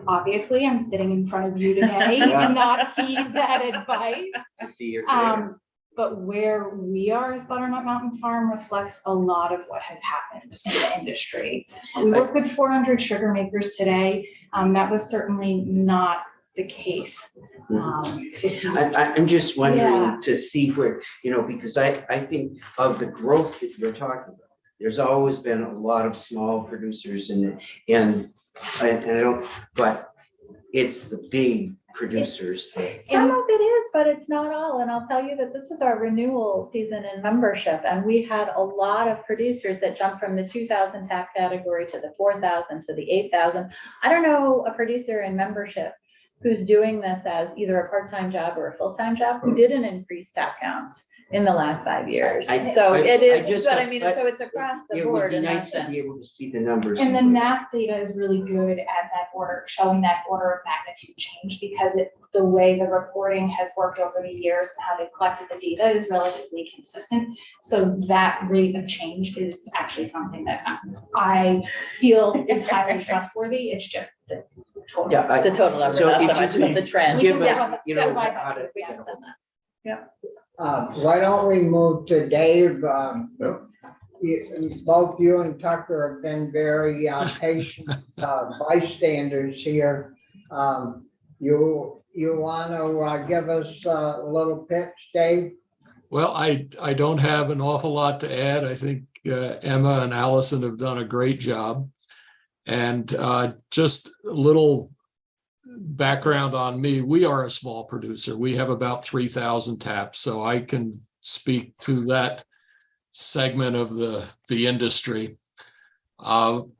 Obviously, I'm sitting in front of you today to not heed that advice. 50 years later. But where we are as Butternut Mountain Farm reflects a lot of what has happened in the industry. We work with 400 sugar makers today. That was certainly not the case. 50 I'm just wondering Yeah. to see where, because I think of the growth that you're talking about. There's always been a lot of small producers and I don't, but it's the big producers that. Some of it is, but it's not all. And I'll tell you that this was our renewal season in membership. And we had a lot of producers that jumped from the 2,000 tap category to the 4,000 to the 8,000. I don't know a producer in membership who's doing this as either a part-time job or a full-time job who didn't increase tap counts in the last 5 years. So it is, but I mean, so it's across the It would board be in that nice to sense. be able to see the numbers. And the NAS data is really good at that order, showing that order of magnitude change, because the way the reporting has worked over the years and how they've collected the data is relatively consistent. So that rate of change is actually something that I feel is highly trustworthy. It's just the total. Yeah, The total number, So not if so you much, could but the trend. give Yeah. a, Yeah, why how to- not? We can send that. why don't we move to Dave? Yep. Both you and Tucker have been very patient bystanders here. You want to give us a little pitch, Dave? Well, I don't have an awful lot to add. I think Emma and Allison have done a great job. And just a little background on me. We are a small producer. We have about 3,000 taps. So I can speak to that segment of the industry. I'm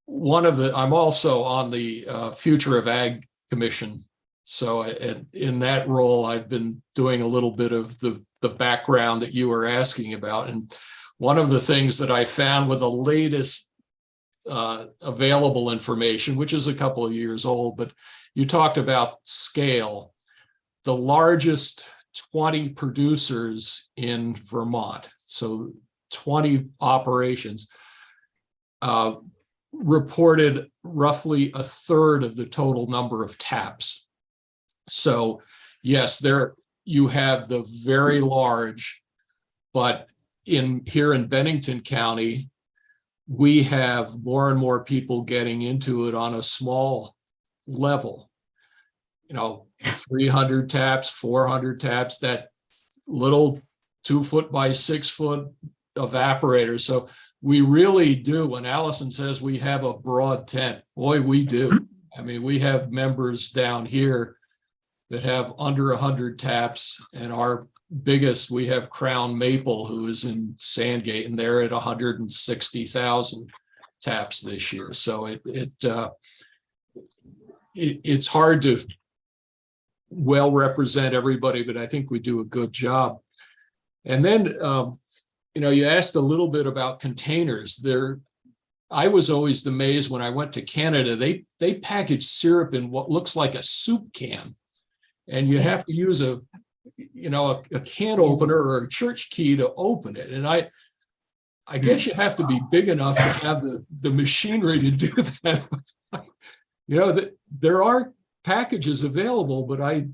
also on the Future of Ag Commission. So in that role, I've been doing a little bit of the background that you were asking about. And one of the things that I found with the latest available information, which is a couple of years old, but you talked about scale. The largest 20 producers in Vermont, so 20 operations, reported roughly a third of the total number of taps. So yes, there you have the very large, but here in Bennington County, we have more and more people getting into it on a small level. 300 taps, 400 taps, that little 2 foot by 6 foot evaporator. So we really do, when Allison says we have a broad tent, boy, we do. I mean, we have members down here that have under 100 taps, and our biggest, we have Crown Maple, who is in Sandgate, and they're at 160,000 taps this year. So it's hard to well represent everybody, but I think we do a good job. And then, you asked a little bit about containers. I was always amazed when I went to Canada, they package syrup in what looks like a soup can. And you have to use a can opener or a church key to open it. And I guess you have to be big enough to have the machinery to do that. There are packages available, but I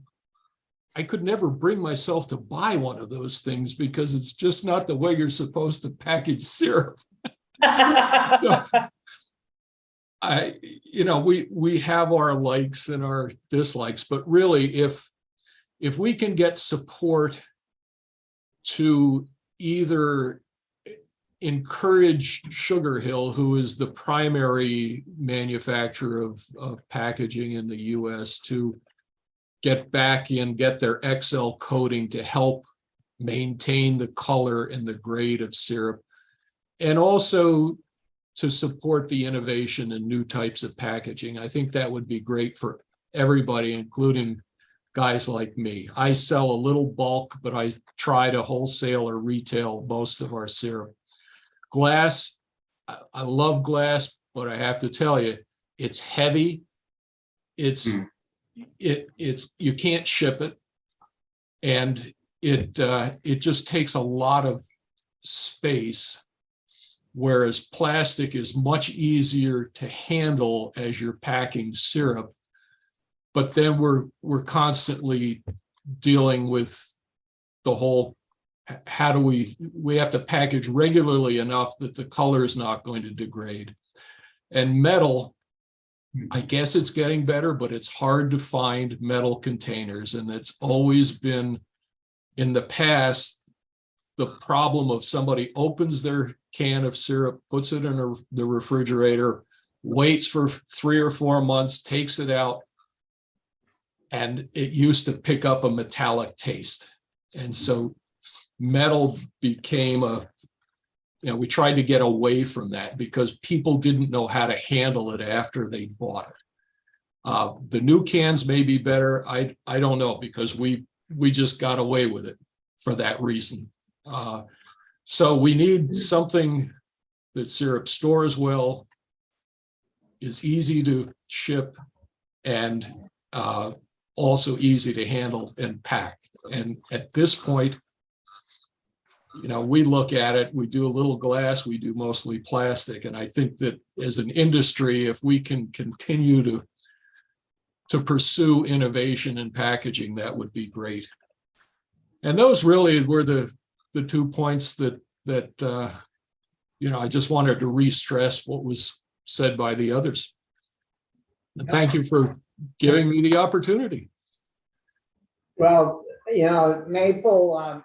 could never bring myself to buy one of those things because it's just not the way you're supposed to package syrup. So, we have our likes and our dislikes, but really if we can get support to either encourage Sugar Hill, who is the primary manufacturer of packaging in the US, to get back in, get their XL coating to help maintain the color and the grade of syrup, and also to support the innovation and new types of packaging. I think that would be great for everybody, including guys like me. I sell a little bulk, but I try to wholesale or retail most of our syrup. Glass, I love glass, but I have to tell you, it's heavy. It's you can't ship it, and it just takes a lot of space. Whereas plastic is much easier to handle as you're packing syrup. But then we're constantly dealing with the whole, how do we have to package regularly enough that the color is not going to degrade. And metal, I guess it's getting better, but it's hard to find metal containers. And it's always been, in the past, the problem of somebody opens their can of syrup, puts it in the refrigerator, waits for 3 or 4 months, takes it out, and it used to pick up a metallic taste. And so metal became we tried to get away from that because people didn't know how to handle it after they bought it. The new cans may be better. I don't know, because we just got away with it for that reason. So we need something that syrup stores well, is easy to ship, and also easy to handle and pack. And at this point, we look at it, we do a little glass, we do mostly plastic. And I think that as an industry, if we can continue to pursue innovation in packaging, that would be great. And those really were the 2 points that I just wanted to re-stress what was said by the others. And thank you for giving me the opportunity. Well, Maple,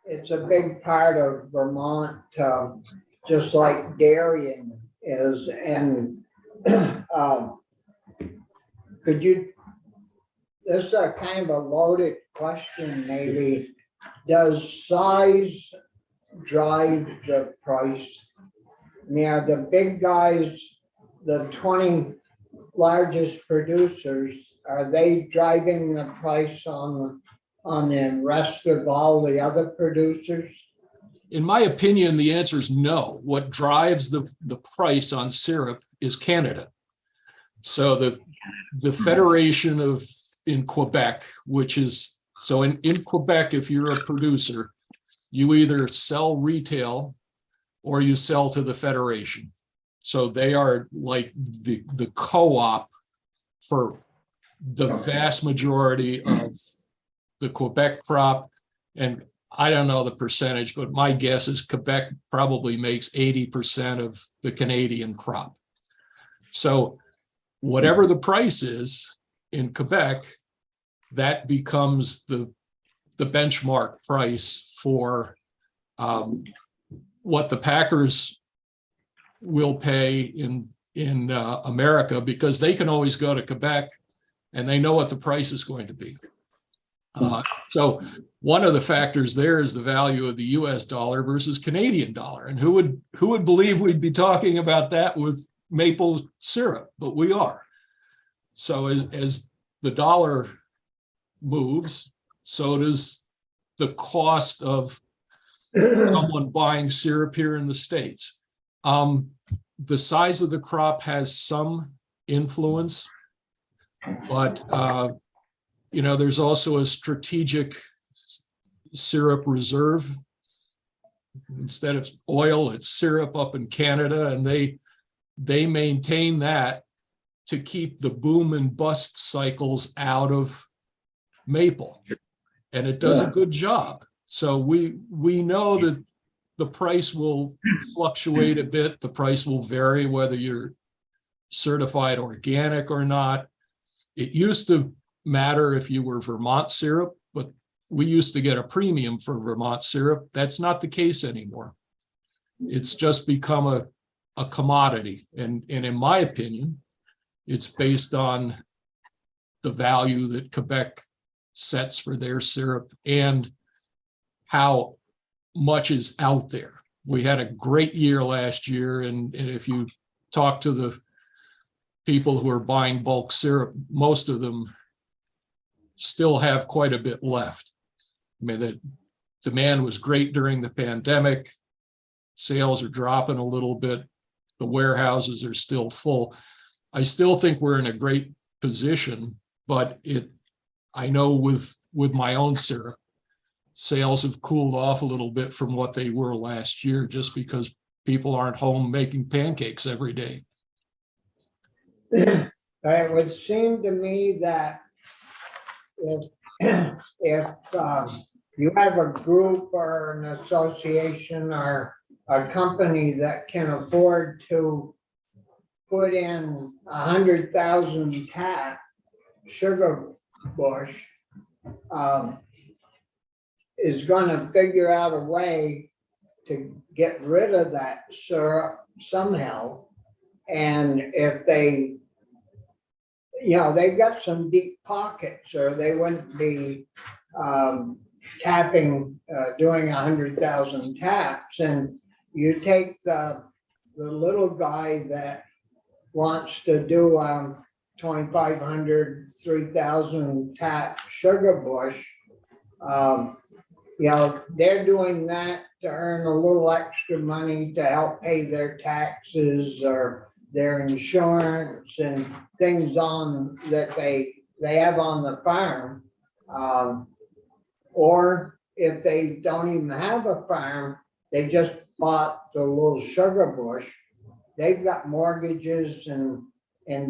it's a big part of Vermont, just like Darien is. And this is a kind of a loaded question, maybe. does size drive the price? Now, the big guys, the 20 largest producers, are they driving the price on the rest of all the other producers? In my opinion, the answer is no. What drives the price on syrup is Canada. So the Federation in Quebec, which is, so in Quebec, if you're a producer, you either sell retail or you sell to the Federation. So they are like the co-op for the vast majority of the Quebec crop. And I don't know the percentage, but my guess is Quebec probably makes 80% of the Canadian crop. So whatever the price is in Quebec, that becomes the benchmark price for what the packers will pay in America, because they can always go to Quebec and they know what the price is going to be. So one of the factors there is the value of the US dollar versus Canadian dollar. And who would believe we'd be talking about that with maple syrup, but we are. So as the dollar moves, so does the cost of someone buying syrup here in the States. The size of the crop has some influence, but there's also a strategic syrup reserve. Instead of oil, it's syrup up in Canada, and they maintain that to keep the boom and bust cycles out of maple, and it does a good job. So we know that the price will fluctuate a bit. The price will vary whether you're certified organic or not. It used to matter if you were Vermont syrup, but we used to get a premium for Vermont syrup. That's not the case anymore. It's just become a commodity. And in my opinion, it's based on the value that Quebec sets for their syrup and how much is out there. We had a great year last year, and if you talk to the people who are buying bulk syrup, most of them still have quite a bit left. I mean, the demand was great during the pandemic. Sales are dropping a little bit. The warehouses are still full. I still think we're in a great position, but I know with my own syrup, sales have cooled off a little bit from what they were last year, just because people aren't home making pancakes every day. It would seem to me that if you have a group or an association or a company that can afford to put in 100,000 tap sugar bush, is going to figure out a way to get rid of that syrup somehow. And if they, they've got some deep pockets, or they wouldn't be doing 100,000 taps. And you take the little guy that wants to do 2,500, 3,000 tap sugar bush. They're doing that to earn a little extra money to help pay their taxes or their insurance and things on that they have on the farm. Or if they don't even have a farm, they just bought the little sugar bush. They've got mortgages and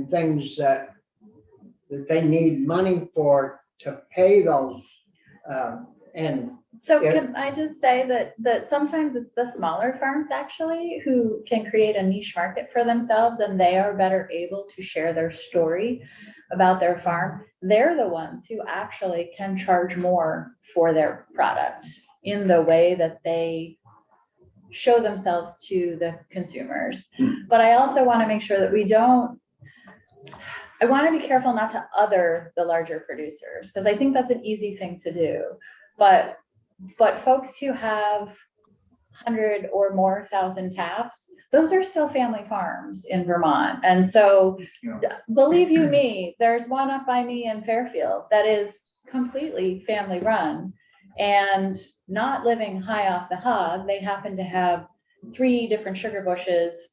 things that they need money for to pay those. So can I just say that sometimes it's the smaller farms actually who can create a niche market for themselves, and they are better able to share their story about their farm. They're the ones who actually can charge more for their product in the way that they show themselves to the consumers. But I also want to make sure that I want to be careful not to other the larger producers, because I think that's an easy thing to do. But But folks who have 100 or more thousand taps, those are still family farms in Vermont. And so believe you me, there's one up by me in Fairfield that is completely family run and not living high off the hog. They happen to have 3 different sugar bushes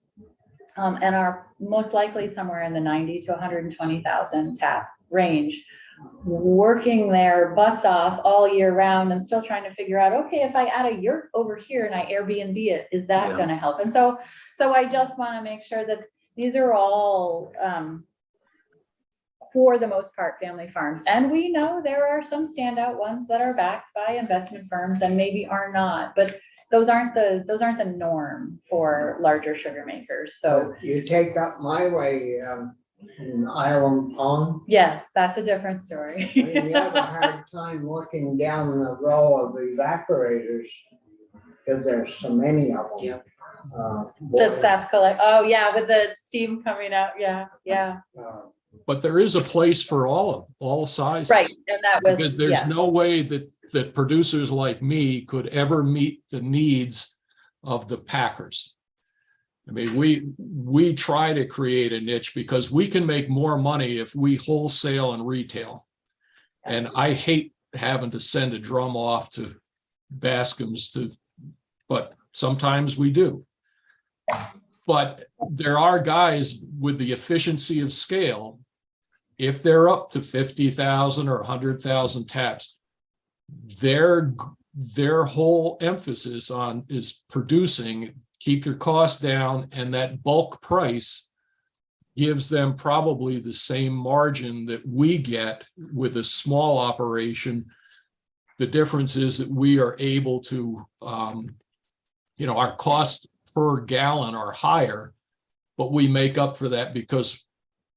and are most likely somewhere in the 90 to 120,000 tap range, working their butts off all year round and still trying to figure out, okay, if I add a yurt over here and I Airbnb it, is that Yeah. going to help? And so I just want to make sure that these are all, for the most part, family farms. And we know there are some standout ones that are backed by investment firms and maybe are not, but those aren't the norm for larger sugar makers. So You take up my way, in Island Pond. yes, that's a different story. I mean, you have a hard time looking down the row of evaporators because there's so many of them. Yep. So staff collect, oh yeah, with the steam coming out, yeah, But there is a place for all sizes. right, and that was, Because there's yeah, no way that producers like me could ever meet the needs of the packers. I mean, we try to create a niche because we can make more money if we wholesale and retail. And I hate having to send a drum off to Bascom's but sometimes we do. But there are guys with the efficiency of scale, if they're up to 50,000 or 100,000 taps, their whole emphasis is producing, keep your costs down, and that bulk price gives them probably the same margin that we get with a small operation. The difference is that we are able to, our costs per gallon are higher, but we make up for that because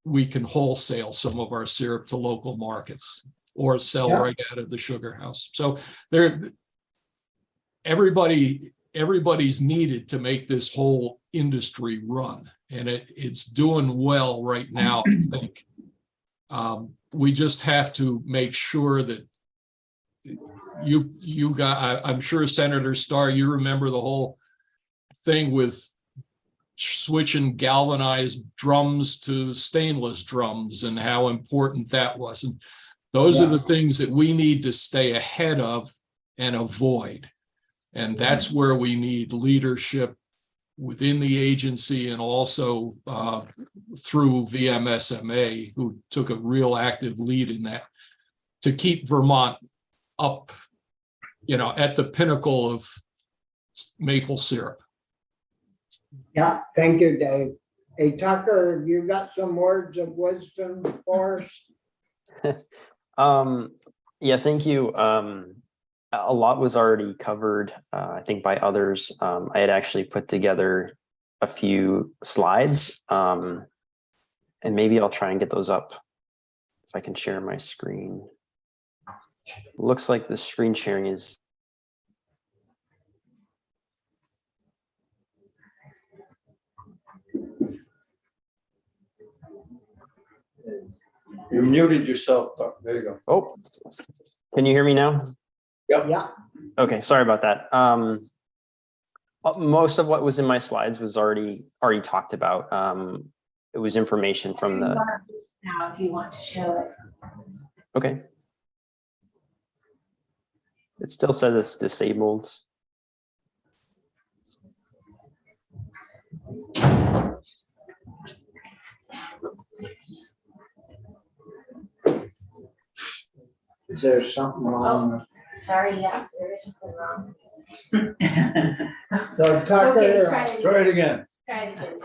we can wholesale some of our syrup to local markets or sell right out of the sugar house. So everybody's needed to make this whole industry run, and it's doing well right now, I think. We just have to make sure that you got, I'm sure Senator Starr, you remember the whole thing with switching galvanized drums to stainless drums and how important that was. And those are the things that we need to stay ahead of and avoid. And that's where we need leadership within the agency and also through VMSMA, who took a real active lead in that, to keep Vermont up, at the pinnacle of maple syrup. Yeah, thank you, Dave. Hey, Tucker, you got some words of wisdom for us? Yeah, thank you. A lot was already covered, I think, by others. I had actually put together a few slides, and maybe I'll try and get those up if I can share my screen. Looks like the screen sharing is. You muted yourself. There you go. Oh, can you hear me now? Yeah, Okay, sorry about that. Most of what was in my slides was already talked about. It was information from the. Now, if you want to show it. Okay. It still says it's disabled. is there something wrong? Sorry, yeah, there is something wrong. So Okay, Tucker, Try it again. Try it again.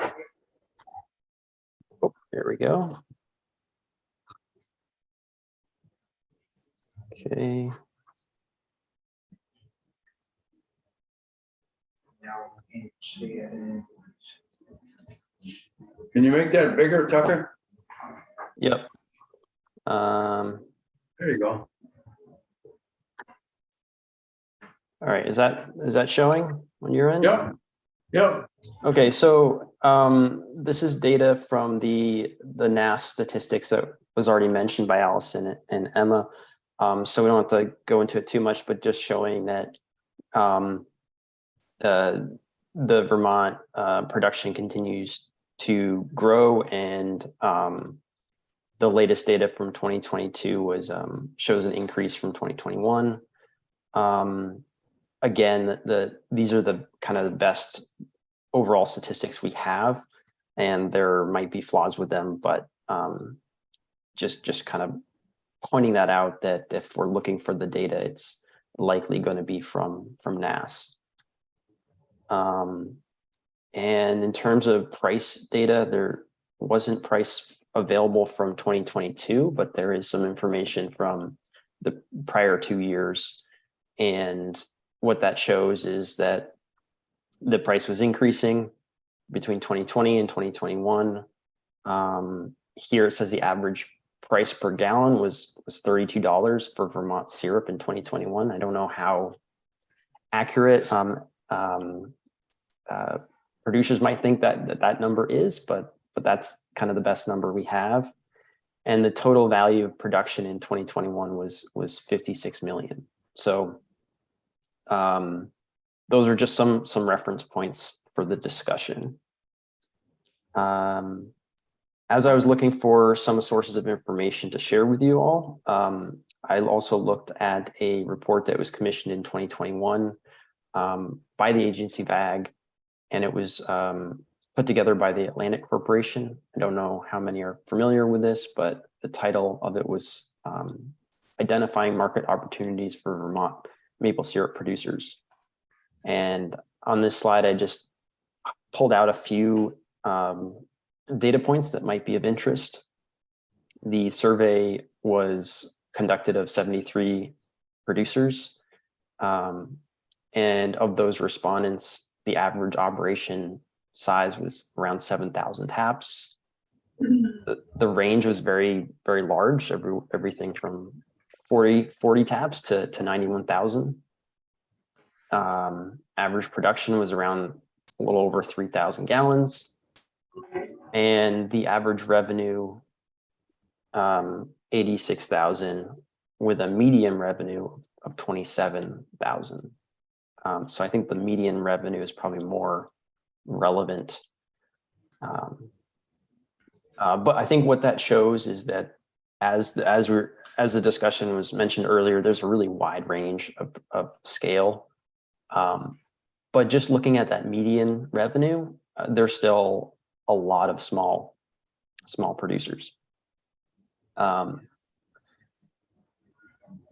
Oh, there we go. Okay. no, can't see it. Can you make that bigger, Tucker? Yep. There you go. All right, is that showing on your end? Yep. Okay, so this is data from the NASS statistics that was already mentioned by Allison and Emma. So we don't have to go into it too much, but just showing that the Vermont production continues to grow, and the latest data from 2022 was shows an increase from 2021. Again, these are the kind of the best overall statistics we have, and there might be flaws with them, but just kind of pointing that out, that if we're looking for the data, it's likely going to be from NASS. And in terms of price data, there wasn't price available from 2022, but there is some information from the prior 2 years. And what that shows is that the price was increasing between 2020 and 2021. Here it says the average price per gallon was $32 for Vermont syrup in 2021. I don't know how accurate producers might think that number is, but that's kind of the best number we have. And the total value of production in 2021 was 56 million. So those are just some reference points for the discussion. As I was looking for some sources of information to share with you all, I also looked at a report that was commissioned in 2021 by the agency VAG, and it was put together by the Atlantic Corporation. I don't know how many are familiar with this, but the title of it was Identifying Market Opportunities for Vermont Maple Syrup Producers. And on this slide, I just pulled out a few data points that might be of interest. The survey was conducted of 73 producers. And of those respondents, the average operation size was around 7,000 taps. The range was very, very large, everything from 40 taps to 91,000. Average production was around a little over 3,000 gallons. And the average revenue, 86,000, with a median revenue of 27,000. So I think the median revenue is probably more relevant. But I think what that shows is that as the discussion was mentioned earlier, there's a really wide range of scale. But just looking at that median revenue, there's still a lot of small producers.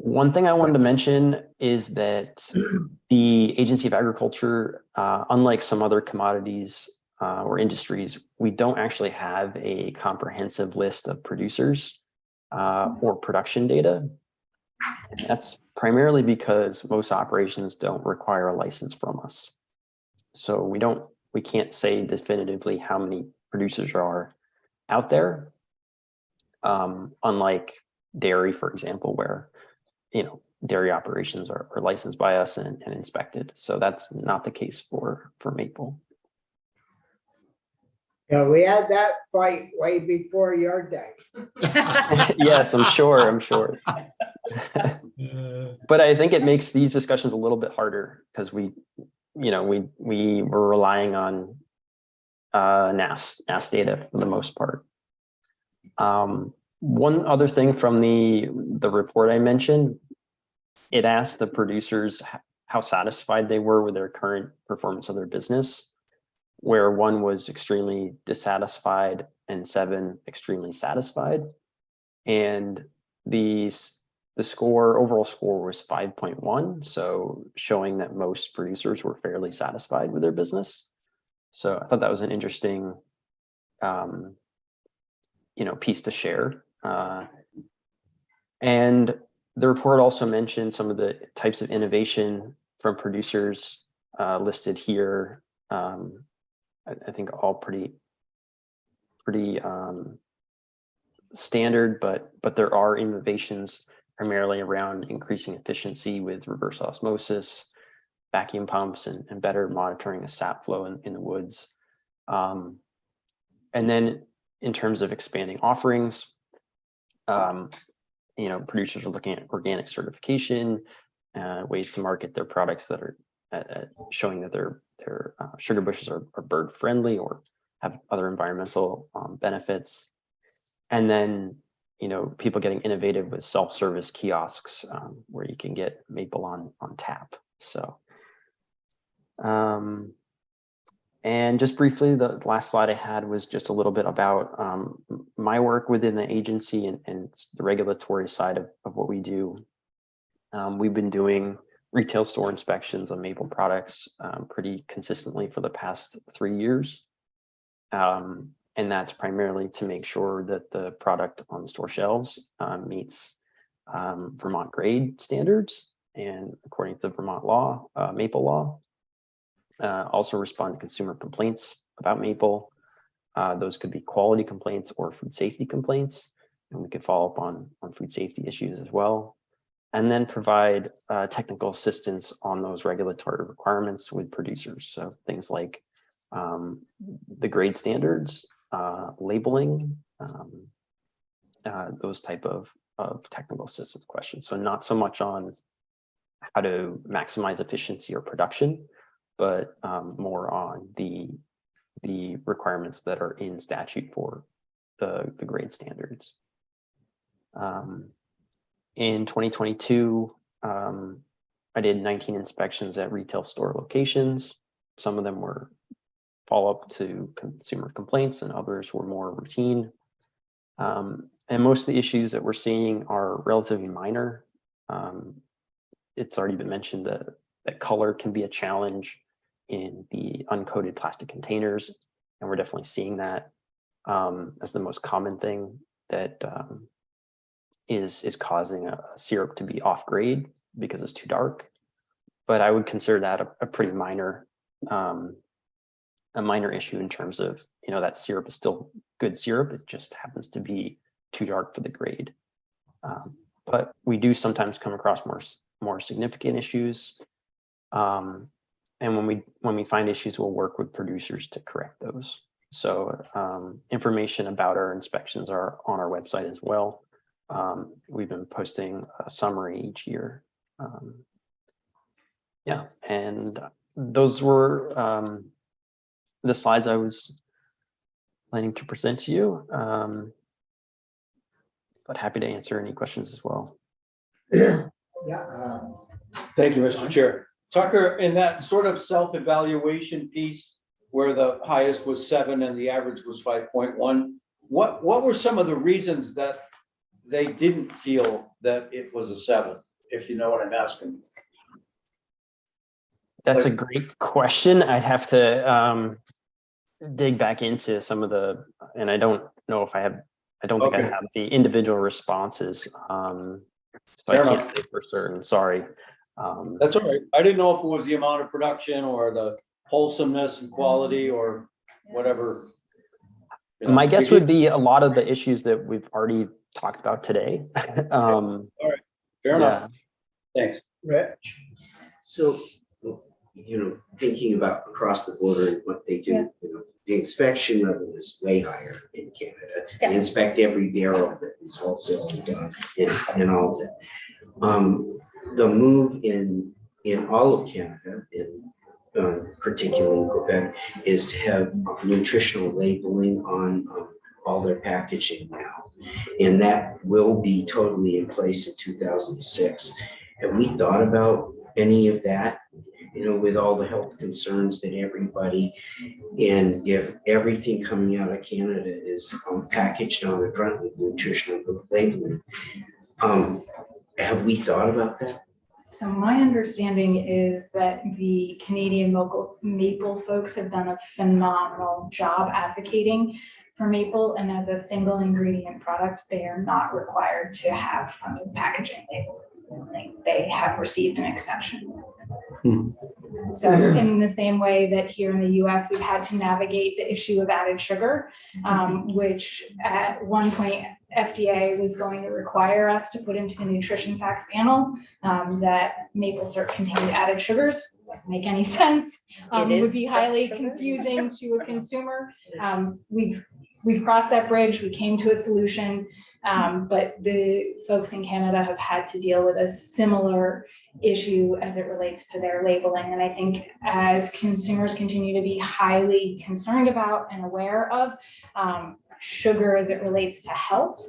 One thing I wanted to mention is that the Agency of Agriculture, unlike some other commodities or industries, we don't actually have a comprehensive list of producers or production data. And that's primarily because most operations don't require a license from us. So we can't say definitively how many producers are out there, unlike dairy, for example, where dairy operations are licensed by us and inspected. So that's not the case for maple. Yeah, we had that fight way before your day. Yes, I'm sure. But I think it makes these discussions a little bit harder because we were relying on NASS data for the most part. One other thing from the report I mentioned, it asked the producers how satisfied they were with their current performance of their business, where 1 was extremely dissatisfied and 7 extremely satisfied. And the overall score was 5.1, so showing that most producers were fairly satisfied with their business. So I thought that was an interesting piece to share. And the report also mentioned some of the types of innovation from producers listed here. I think all pretty standard, but there are innovations primarily around increasing efficiency with reverse osmosis, vacuum pumps, and better monitoring of sap flow in the woods. And then in terms of expanding offerings, producers are looking at organic certification, ways to market their products that are showing that their sugar bushes are bird friendly or have other environmental benefits. And then, people getting innovative with self-service kiosks where you can get maple on tap. So, and just briefly, the last slide I had was just a little bit about my work within the agency and the regulatory side of what we do. We've been doing retail store inspections on maple products pretty consistently for the past 3 years. And that's primarily to make sure that the product on the store shelves meets Vermont grade standards and according to the Vermont law, maple law. Also respond to consumer complaints about maple. Those could be quality complaints or food safety complaints, and we could follow up on food safety issues as well. And then provide technical assistance on those regulatory requirements with producers. So things like the grade standards, labeling, those type of technical assistance questions. So not so much on how to maximize efficiency or production, but more on the requirements that are in statute for the grade standards. In 2022, I did 19 inspections at retail store locations. Some of them were follow-up to consumer complaints and others were more routine. And most of the issues that we're seeing are relatively minor. It's already been mentioned that color can be a challenge in the uncoated plastic containers, and we're definitely seeing that as the most common thing that is causing a syrup to be off grade because it's too dark. But I would consider that a pretty minor issue in terms of, that syrup is still good syrup. It just happens to be too dark for the grade. But we do sometimes come across more significant issues. And when we find issues, we'll work with producers to correct those. So information about our inspections are on our website as well. We've been posting a summary each year. And those were the slides I was planning to present to you. But happy to answer any questions as well. Yeah. Thank you, Mr. Chair. Tucker, in that sort of self-evaluation piece where the highest was 7 and the average was 5.1, what were some of the reasons that they didn't feel that it was a 7, if you know what I'm asking? That's a great question. I'd have to dig back into some of and I don't know if I don't think I have the individual responses. So I can't say for certain, sorry. That's all right. I didn't know if it was the amount of production or the wholesomeness and quality or whatever. My guess would be a lot of the issues that we've already talked about today. All right, fair enough. Thanks. Rich? So, thinking about across the border and what they do, the inspection level is way higher in Canada. They inspect every barrel that is wholesale done and all of that. The move in all of Canada, particularly in Quebec, is to have nutritional labeling on all their packaging now. And that will be totally in place in 2006. Have we thought about any of that? With all the health concerns that everybody, and if everything coming out of Canada is packaged on the front with nutritional labeling, have we thought about that? So my understanding is that the Canadian maple folks have done a phenomenal job advocating for maple, and as a single ingredient product, they are not required to have packaging label. They have received an exception. So in the same way that here in the US, we've had to navigate the issue of added sugar, which at one point FDA was going to require us to put into the nutrition facts panel that maple syrup contained added sugars. Doesn't make any sense. Would be highly confusing to a consumer. We've we've crossed that bridge, we came to a solution, but the folks in Canada have had to deal with a similar issue as it relates to their labeling. And I think as consumers continue to be highly concerned about and aware of sugar as it relates to health,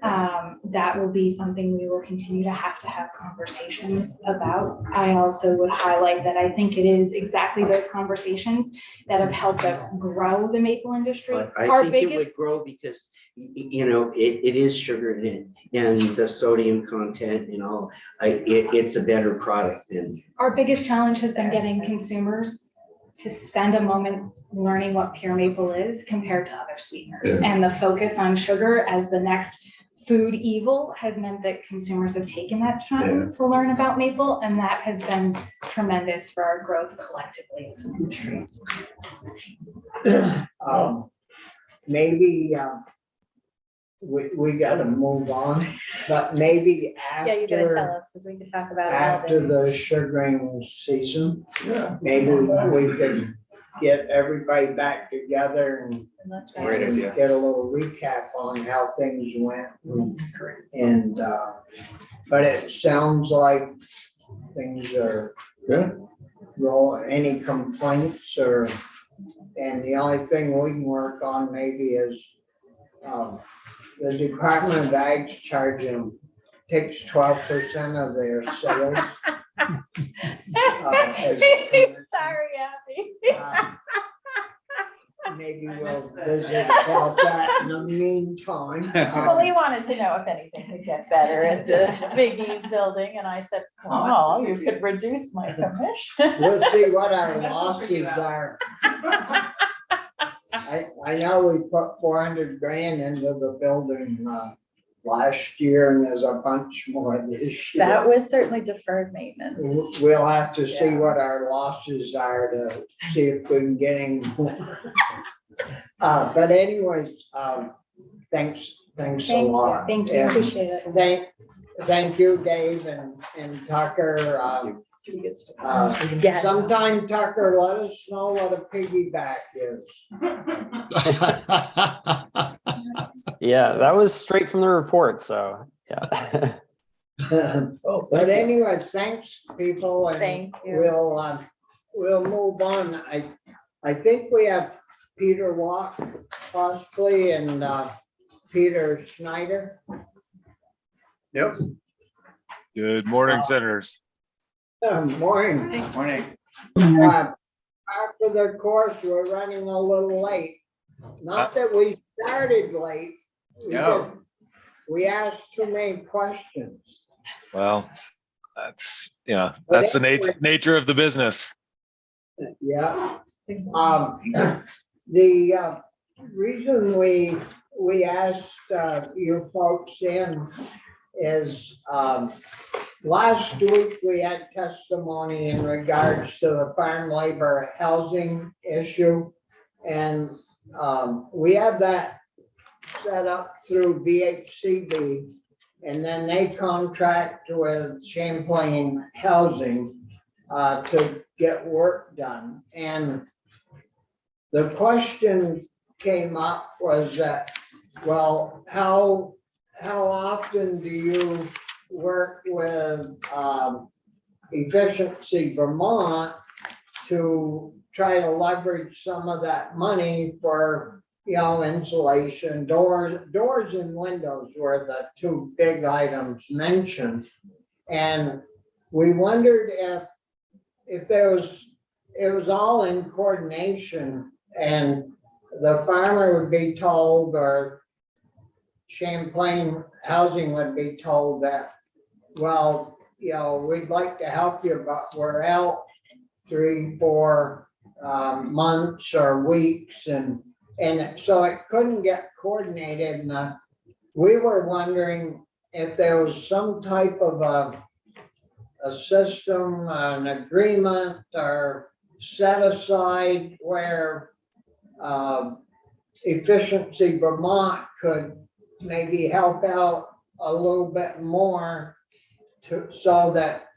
that will be something we will continue to have conversations about. I also would highlight that I think it is exactly those conversations that have helped us grow the maple industry. But I Our think it would biggest, grow because, you know, it is sugar in it and the sodium content and all. It's a better product than. our biggest challenge has been getting consumers to spend a moment learning what pure maple is compared to other sweeteners. And the focus on sugar as the next food evil has meant that consumers have taken that time to learn about maple, and that has been tremendous for our growth collectively as an industry. Maybe, we gotta move on, but maybe Yeah, you gotta tell after, us, because we could talk about it all after day. the sugaring season, maybe we could get everybody back together and Great idea. get a little recap on how things went. And, but it sounds like things are rolling. Any complaints or, and the only thing we can work on maybe is, the Department of Ag's charging, takes 12% of their sales. Sorry, Abby. Maybe we'll visit about that in the meantime. Well, he wanted to know if anything could get better at the Big Eve building, and I said, well, you could reduce my commission. We'll see what our losses are. I know we put 400 grand into the building last year, and there's a bunch more this year. That was certainly deferred maintenance. We'll have to see Yeah. what our losses are to see if we can get any more. But anyways, thanks a lot. Thank you, And appreciate it. Thank you, Dave and Tucker. Yes. Sometime, Tucker, let us know what a piggyback is. Yeah, that was straight from the report, so, yeah. But anyway, thanks, people, and Thank you. we'll move on. I think we have Peter Walk possibly, and Peter Schneider. Yep. Good morning, Senators. Morning. Morning. After the course, we're running a little late. Not that we started late. No. We asked too many questions. Well, that's the nature of the business. Yeah. The reason we asked you folks in is last week we had testimony in regards to the farm labor housing issue. And we had that set up through VHCB, and then they contract with Champlain Housing to get work done. And the question came up was that, well, how often do you work with Efficiency Vermont to try to leverage some of that money for, insulation, doors and windows were the two big items mentioned. And we wondered if it was all in coordination, and the farmer would be told, or Champlain Housing would be told that, well, we'd like to help you, but we're out 3-4 months or weeks, and so it couldn't get coordinated. And we were wondering if there was some type of a system, an agreement, or set aside where Efficiency Vermont could maybe help out a little bit more so that,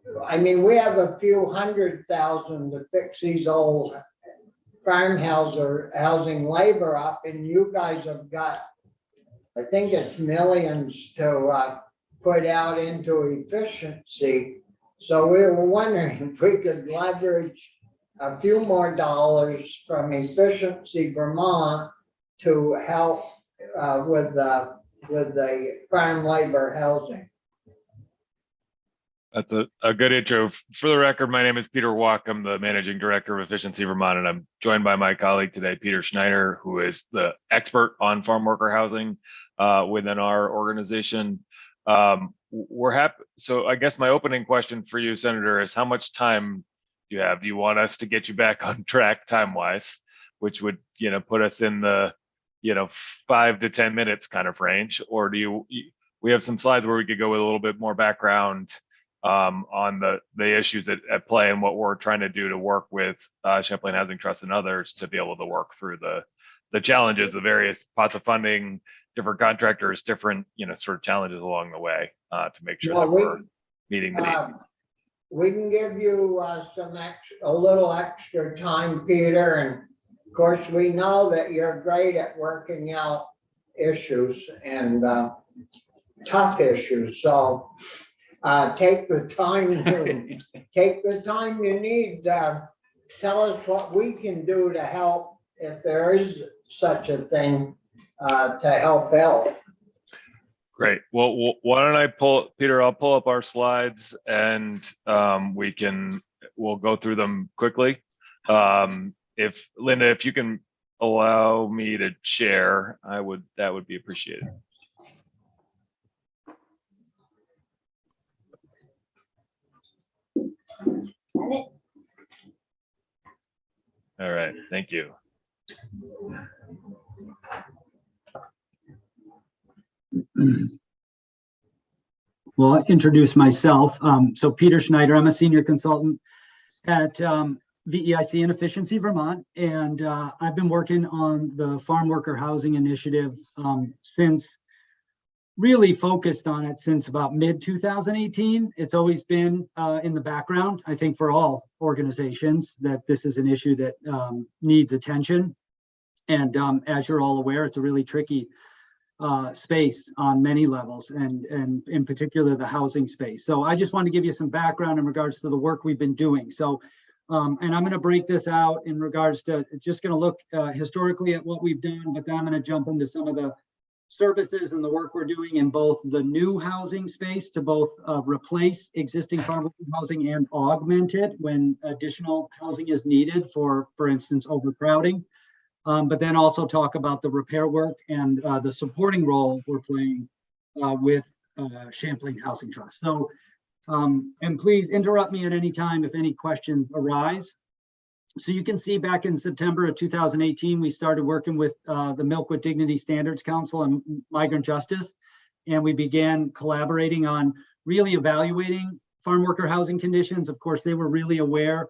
we have a few $100,000 to fix these old housing labor up, and you guys have got, I think it's millions to put out into efficiency. So we were wondering if we could leverage a few more dollars from Efficiency Vermont to help with the farm labor housing. That's a good intro. For the record, my name is Peter Walk. I'm the Managing Director of Efficiency Vermont, and I'm joined by my colleague today, Peter Schneider, who is the expert on farm worker housing within our organization. We're happy. So I guess my opening question for you, Senator, is how much time do you have? Do you want us to get you back on track time-wise, which would, put us in the, 5 to 10 minutes kind of range? Or we have some slides where we could go with a little bit more background on the issues at play and what we're trying to do to work with Champlain Housing Trust and others to be able to work through the challenges, the various pots of funding, different contractors, different, sort of challenges along the way to make sure that we're meeting the need. We can give you a little extra time, Peter, and of course, we know that you're great at working out issues and tough issues, so take the time you need. Tell us what we can do to help, if there is such a thing, to help out. Great. Well, why don't I Peter, I'll pull up our slides and we'll go through them quickly. If Linda, if you can allow me to share, that would be appreciated. All right, thank you. Well, I'll introduce myself. So Peter Schneider, I'm a senior consultant at VEIC and Efficiency Vermont, and I've been working on the farm worker housing initiative since really focused on it since about mid 2018. It's always been in the background, I think, for all organizations, that this is an issue that needs attention. And as you're all aware, it's a really tricky space on many levels, and in particular the housing space. So I just want to give you some background in regards to the work we've been doing. So and I'm going to break this out in regards to, just going to look historically at what we've done, but then I'm going to jump into some of the services and the work we're doing in both the new housing space to both replace existing farm housing and augment it when additional housing is needed for instance, overcrowding. But then also talk about the repair work and the supporting role we're playing with Champlain Housing Trust. So, and please interrupt me at any time if any questions arise. So you can see back in September of 2018, we started working with the Milk with Dignity Standards Council and Migrant Justice, and we began collaborating on really evaluating farm worker housing conditions. Of course, they were really aware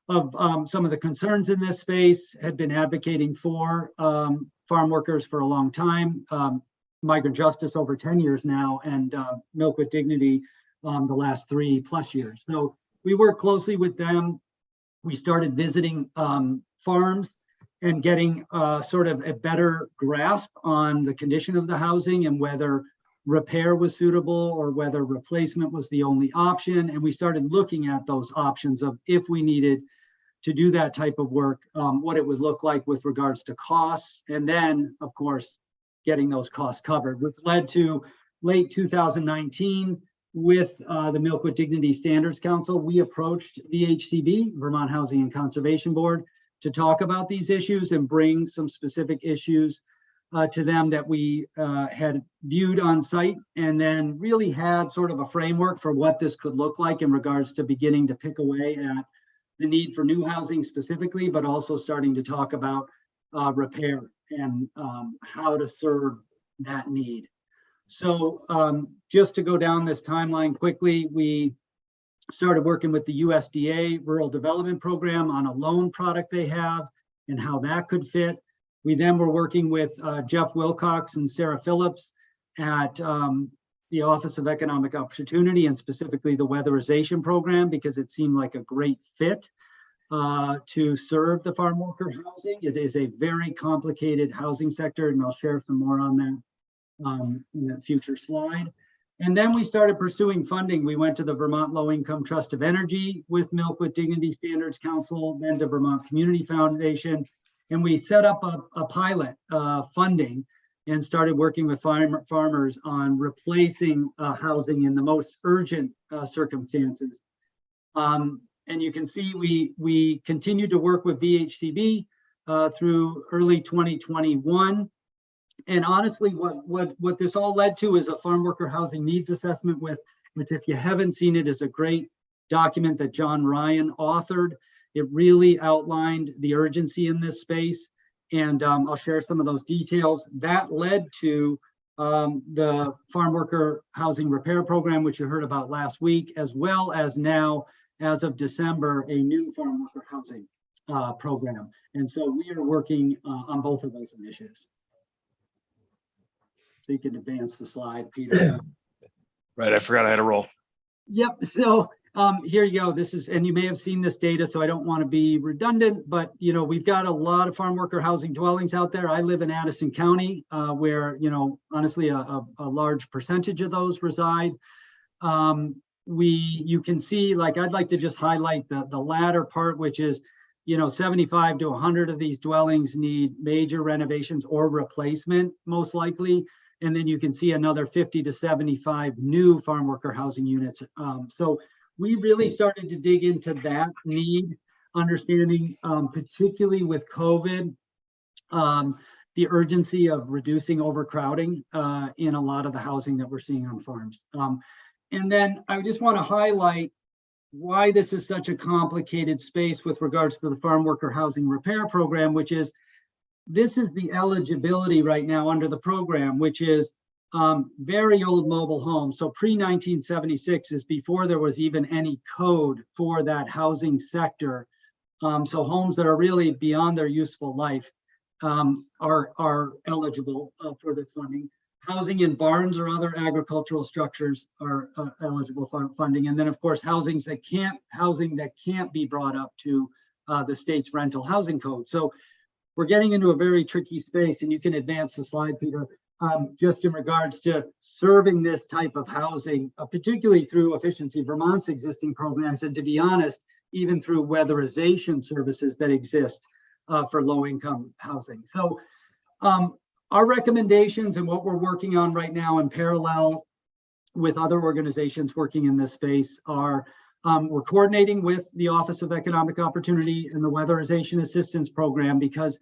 of some of the concerns in this space, had been advocating for farm workers for a long time, Migrant Justice over 10 years now, and Milk with Dignity the last 3+ years. So we work closely with them. We started visiting farms and getting sort of a better grasp on the condition of the housing and whether repair was suitable or whether replacement was the only option. And we started looking at those options of, if we needed to do that type of work, what it would look like with regards to costs. And then, of course, getting those costs covered, which led to late 2019 with the Milk with Dignity Standards Council. We approached VHCB, Vermont Housing and Conservation Board, to talk about these issues and bring some specific issues to them that we had viewed on site, and then really had sort of a framework for what this could look like in regards to beginning to pick away at the need for new housing specifically, but also starting to talk about repair and how to serve that need. So just to go down this timeline quickly, we started working with the USDA Rural Development Program on a loan product they have and how that could fit. We then were working with Jeff Wilcox and Sarah Phillips at the Office of Economic Opportunity, and specifically the Weatherization Program, because it seemed like a great fit to serve the farm worker housing. It is a very complicated housing sector, and I'll share some more on that in a future slide. And then we started pursuing funding. We went to the Vermont Low Income Trust of Energy with Milk with Dignity Standards Council, then to Vermont Community Foundation, and we set up a pilot funding and started working with farmers on replacing housing in the most urgent circumstances. And you can see we continued to work with VHCB through early 2021. And honestly, what this all led to is a farm worker housing needs assessment, which if you haven't seen it, is a great document that John Ryan authored. It really outlined the urgency in this space. And I'll share some of those details. That led to the farm worker housing repair program, which you heard about last week, as well as now, as of December, a new farm worker housing program. And so we are working on both of those initiatives. So you can advance the slide, Peter. Right, I forgot I had a roll. Yep, so here you go. This is, and you may have seen this data, so I don't want to be redundant, but you know, we've got a lot of farm worker housing dwellings out there. I live in Addison County, where, you know, honestly, a large percentage of those reside. You can see, like, I'd like to just highlight the latter part, which is, you know, 75 to 100 of these dwellings need major renovations or replacement, most likely. And then you can see another 50 to 75 new farm worker housing units. So we really started to dig into that need, understanding, particularly with COVID, the urgency of reducing overcrowding in a lot of the housing that we're seeing on farms. And then I just want to highlight why this is such a complicated space with regards to the farm worker housing repair program, which is, this is the eligibility right now under the program, which is very old mobile homes. So pre-1976 is before there was even any code for that housing sector. So homes that are really beyond their useful life are eligible for this funding. Housing in barns or other agricultural structures are eligible for funding. And then of course, housing that can't be brought up to the state's rental housing code. So we're getting into a very tricky space, and you can advance the slide, Peter, just in regards to serving this type of housing, particularly through Efficiency Vermont's existing programs, and to be honest, even through weatherization services that exist for low-income housing. So our recommendations and what we're working on right now in parallel with other organizations working in this space are we're coordinating with the Office of Economic Opportunity and the Weatherization Assistance Program, because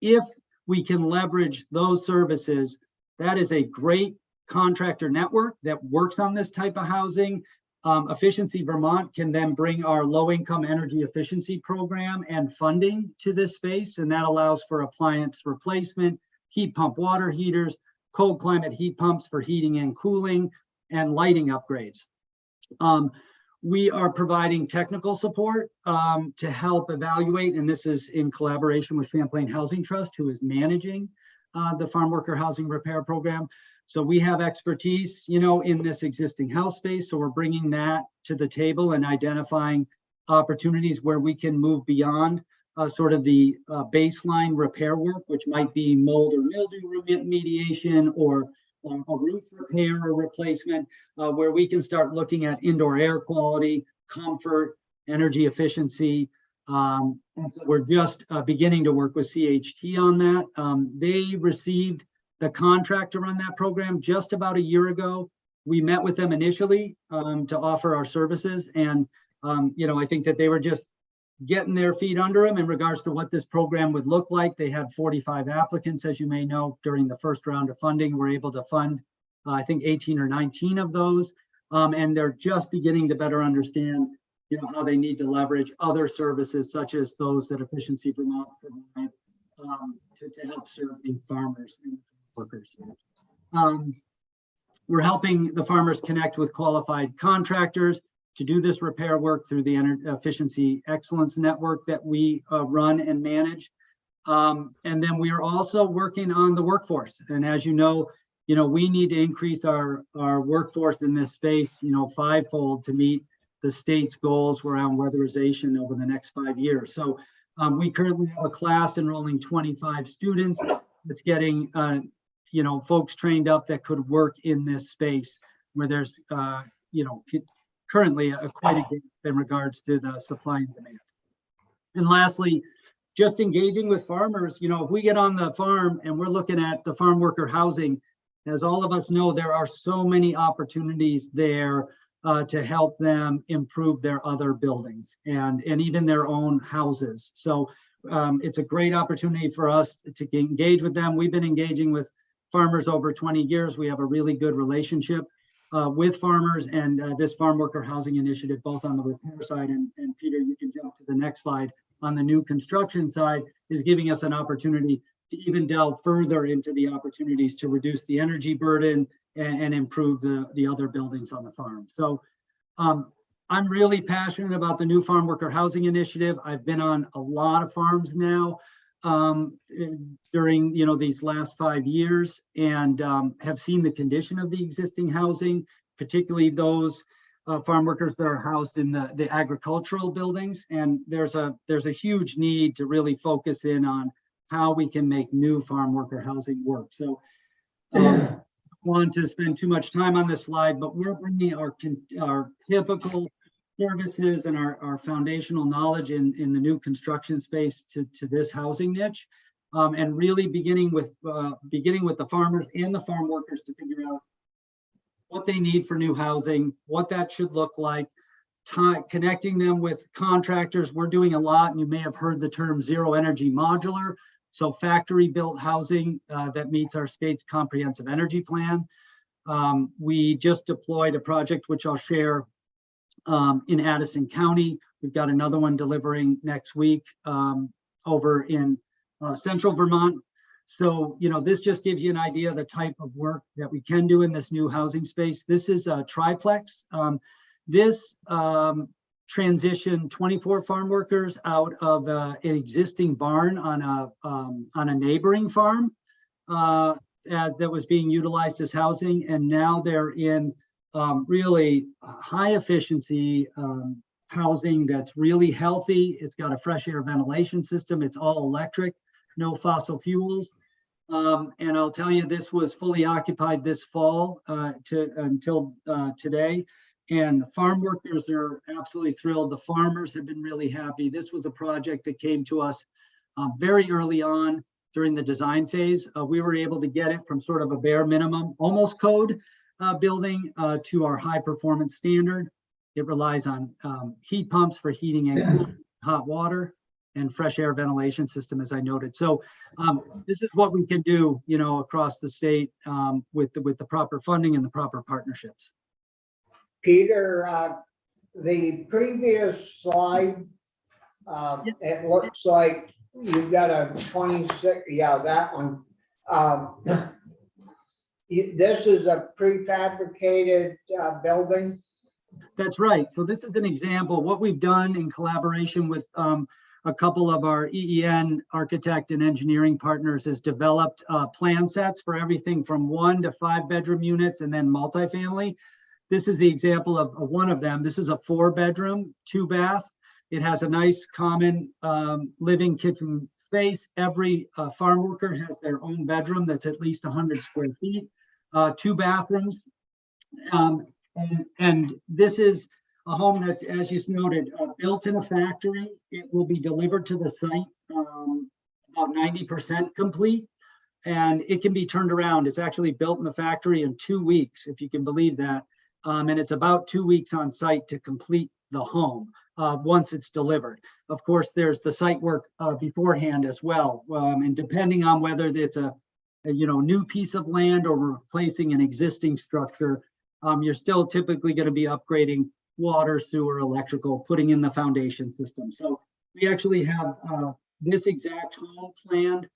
if we can leverage those services, that is a great contractor network that works on this type of housing. Efficiency Vermont can then bring our low-income energy efficiency program and funding to this space, and that allows for appliance replacement, heat pump water heaters, cold climate heat pumps for heating and cooling, and lighting upgrades. We are providing technical support to help evaluate, and this is in collaboration with Champlain Housing Trust, who is managing the farm worker housing repair program. So we have expertise, you know, in this existing house space. So we're bringing that to the table and identifying opportunities where we can move beyond sort of the baseline repair work, which might be mold or mildew remediation or a roof repair or replacement, where we can start looking at indoor air quality, comfort, energy efficiency. And so we're just beginning to work with CHT on that. They received the contract to run that program just about a year ago. We met with them initially to offer our services. And, you know, I think that they were just getting their feet under them in regards to what this program would look like. They had 45 applicants, as you may know, during the first round of funding. We're able to fund, I think, 18 or 19 of those. And they're just beginning to better understand, you know, how they need to leverage other services, such as those that Efficiency Vermont provide to help serve these farmers and workers. We're helping the farmers connect with qualified contractors to do this repair work through the Efficiency Excellence Network that we run and manage. And then we are also working on the workforce. And as you know, we need to increase our workforce in this space, 5-fold to meet the state's goals around weatherization over the next 5 years. So we currently have a class enrolling 25 students that's getting, folks trained up that could work in this space where there's, currently quite a gap in regards to the supply and demand. And lastly, just engaging with farmers, if we get on the farm and we're looking at the farm worker housing, as all of us know, there are so many opportunities there to help them improve their other buildings and even their own houses. So it's a great opportunity for us to engage with them. We've been engaging with farmers over 20 years. We have a really good relationship with farmers, and this farm worker housing initiative, both on the repair side and Peter, you can jump to the next slide, on the new construction side, is giving us an opportunity to even delve further into the opportunities to reduce the energy burden and improve the other buildings on the farm. So I'm really passionate about the new farm worker housing initiative. I've been on a lot of farms now during these last 5 years, and have seen the condition of the existing housing, particularly those farm workers that are housed in the agricultural buildings. And there's a huge need to really focus in on how we can make new farm worker housing work. So I want to spend too much time on this slide, but we're bringing our typical services and our foundational knowledge in the new construction space to this housing niche, and really beginning with the farmers and the farm workers to figure out what they need for new housing, what that should look like, connecting them with contractors. We're doing a lot, and you may have heard the term zero energy modular. So factory built housing that meets our state's comprehensive energy plan. We just deployed a project, which I'll share, in Addison County. We've got another one delivering next week over in central Vermont. So, this just gives you an idea of the type of work that we can do in this new housing space. This is a triplex. This transitioned 24 farm workers out of an existing barn on a neighboring farm that was being utilized as housing, and now they're in really high efficiency housing that's really healthy. It's got a fresh air ventilation system. It's all electric, no fossil fuels. And I'll tell you, this was fully occupied this fall until today. And the farm workers are absolutely thrilled. The farmers have been really happy. This was a project that came to us very early on during the design phase. We were able to get it from sort of a bare minimum, almost code building to our high performance standard. It relies on heat pumps for heating and cooling, hot water, and fresh air ventilation system, as I noted. So this is what we can do, across the state with the proper funding and the proper partnerships. Peter, the previous slide, it looks like you've got a 26, yeah, that one. This is a prefabricated building? That's right. So this is an example. What we've done in collaboration with a couple of our EEN architect and engineering partners is developed plan sets for everything from 1 to 5 bedroom units and then multifamily. This is the example of one of them. This is a 4-bedroom, 2-bath. It has a nice common living kitchen space. Every farm worker has their own bedroom that's at least 100 square feet, 2 bathrooms. And this is a home that's, as you noted, built in a factory. It will be delivered to the site about 90% complete, and it can be turned around. It's actually built in the factory in 2 weeks, if you can believe that. And it's about 2 weeks on site to complete the home once it's delivered. Of course, there's the site work beforehand as well. And depending on whether it's a new piece of land or replacing an existing structure, you're still typically going to be upgrading water, sewer, electrical, putting in the foundation system. So we actually have this exact home planned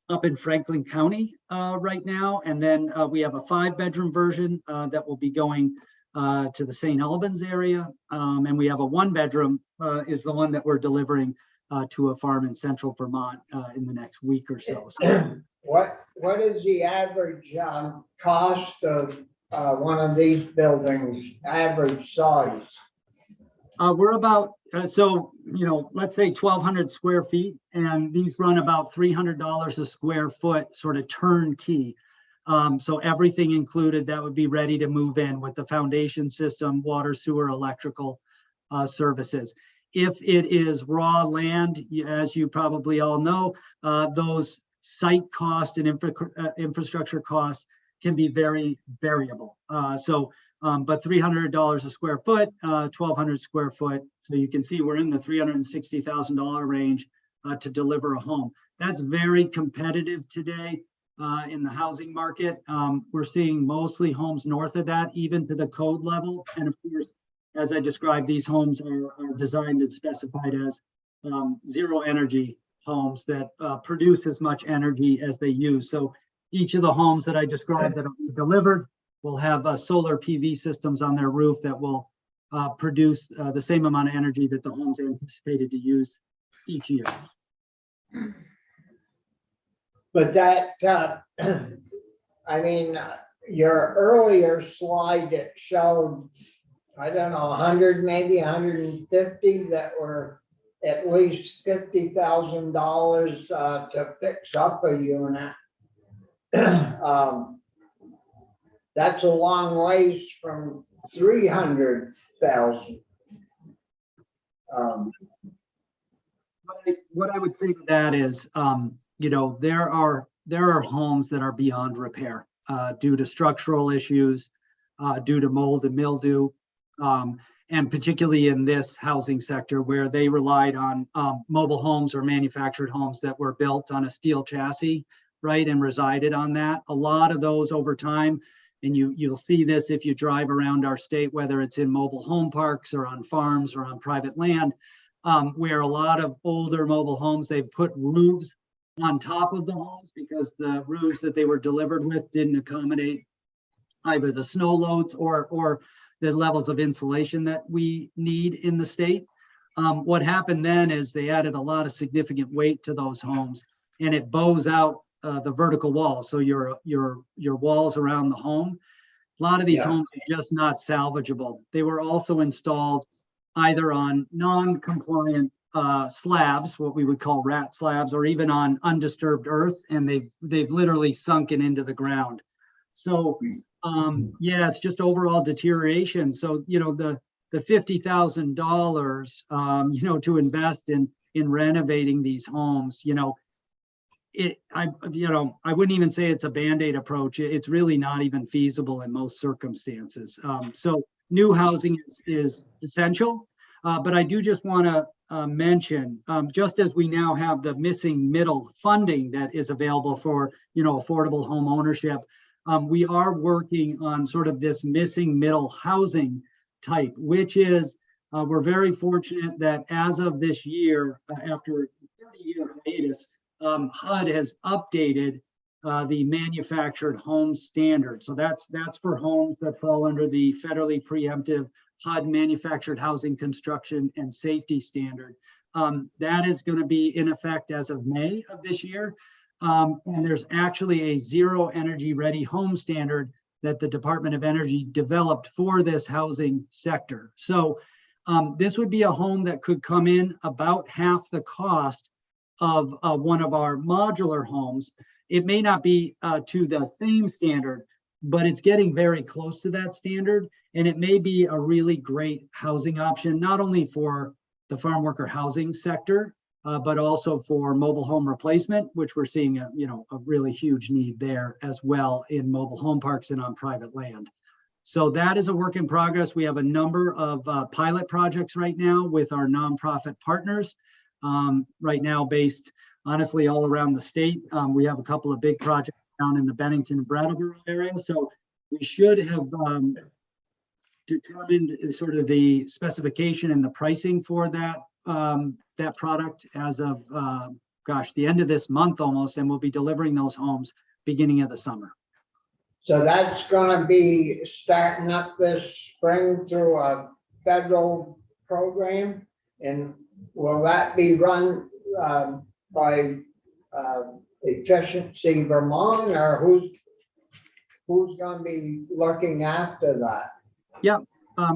up in Franklin County right now. And then we have a 5-bedroom version that will be going to the St. Albans area. And we have a 1-bedroom is the one that we're delivering to a farm in central Vermont in the next week or so. What is the average cost of one of these buildings, average size? We're about, so, you know, let's say 1,200 square feet, and these run about $300 a square foot, sort of turnkey. So everything included that would be ready to move in with the foundation system, water, sewer, electrical services. If it is raw land, as you probably all know, those site cost and infrastructure costs can be very variable. But $300 a square foot, 1,200 square foot. So you can see we're in the $360,000 range to deliver a home. That's very competitive today in the housing market. We're seeing mostly homes north of that, even to the code level. And of course, as I described, these homes are designed and specified as zero energy homes that produce as much energy as they use. So each of the homes that I described that will be delivered will have solar PV systems on their roof that will produce the same amount of energy that the homes are anticipated to use each year. But that, I mean, your earlier slide that showed, I don't know, 100, maybe 150 that were at least $50,000 to fix up a unit. That's a long ways from 300,000. What I would say to that is, you know, there are homes that are beyond repair due to structural issues, due to mold and mildew, and particularly in this housing sector where they relied on mobile homes or manufactured homes that were built on a steel chassis, right, and resided on that. A lot of those over time, and you'll see this if you drive around our state, whether it's in mobile home parks or on farms or on private land, where a lot of older mobile homes, they've put roofs on top of the homes because the roofs that they were delivered with didn't accommodate either the snow loads or the levels of insulation that we need in the state. What happened then is they added a lot of significant weight to those homes, and it bows out the vertical wall. So your walls around the home, a lot of these homes are just not salvageable. They were also installed either on non-compliant slabs, what we would call rat slabs, or even on undisturbed earth, and they've literally sunken into the ground. So yeah, it's just overall deterioration. So, you know, the $50,000, you know, to invest in renovating these homes, you know, I wouldn't even say it's a Band-Aid approach. It's really not even feasible in most circumstances. So new housing is essential, but I do just want to mention, just as we now have the missing middle funding that is available for, you know, affordable home ownership, we are working on sort of this missing middle housing type, which is, we're very fortunate that as of this year, after 30-year hiatus, HUD has updated the manufactured home standard. So that's for homes that fall under the federally preemptive HUD manufactured housing construction and safety standard. That is going to be in effect as of May of this year. And there's actually a zero energy ready home standard that the Department of Energy developed for this housing sector. So this would be a home that could come in about half the cost of one of our modular homes. It may not be to the same standard, but it's getting very close to that standard. And it may be a really great housing option, not only for the farm worker housing sector, but also for mobile home replacement, which we're seeing a really huge need there as well in mobile home parks and on private land. So that is a work in progress. We have a number of pilot projects right now with our nonprofit partners, right now based honestly all around the state. We have a couple of big projects down in the Bennington and Brattleboro area. So we should have determined sort of the specification and the pricing for that that product as of the end of this month almost, and we'll be delivering those homes beginning of the summer. So that's going to be starting up this spring through a federal program, and will that be run by Efficiency Vermont, or who's gonna be looking after that?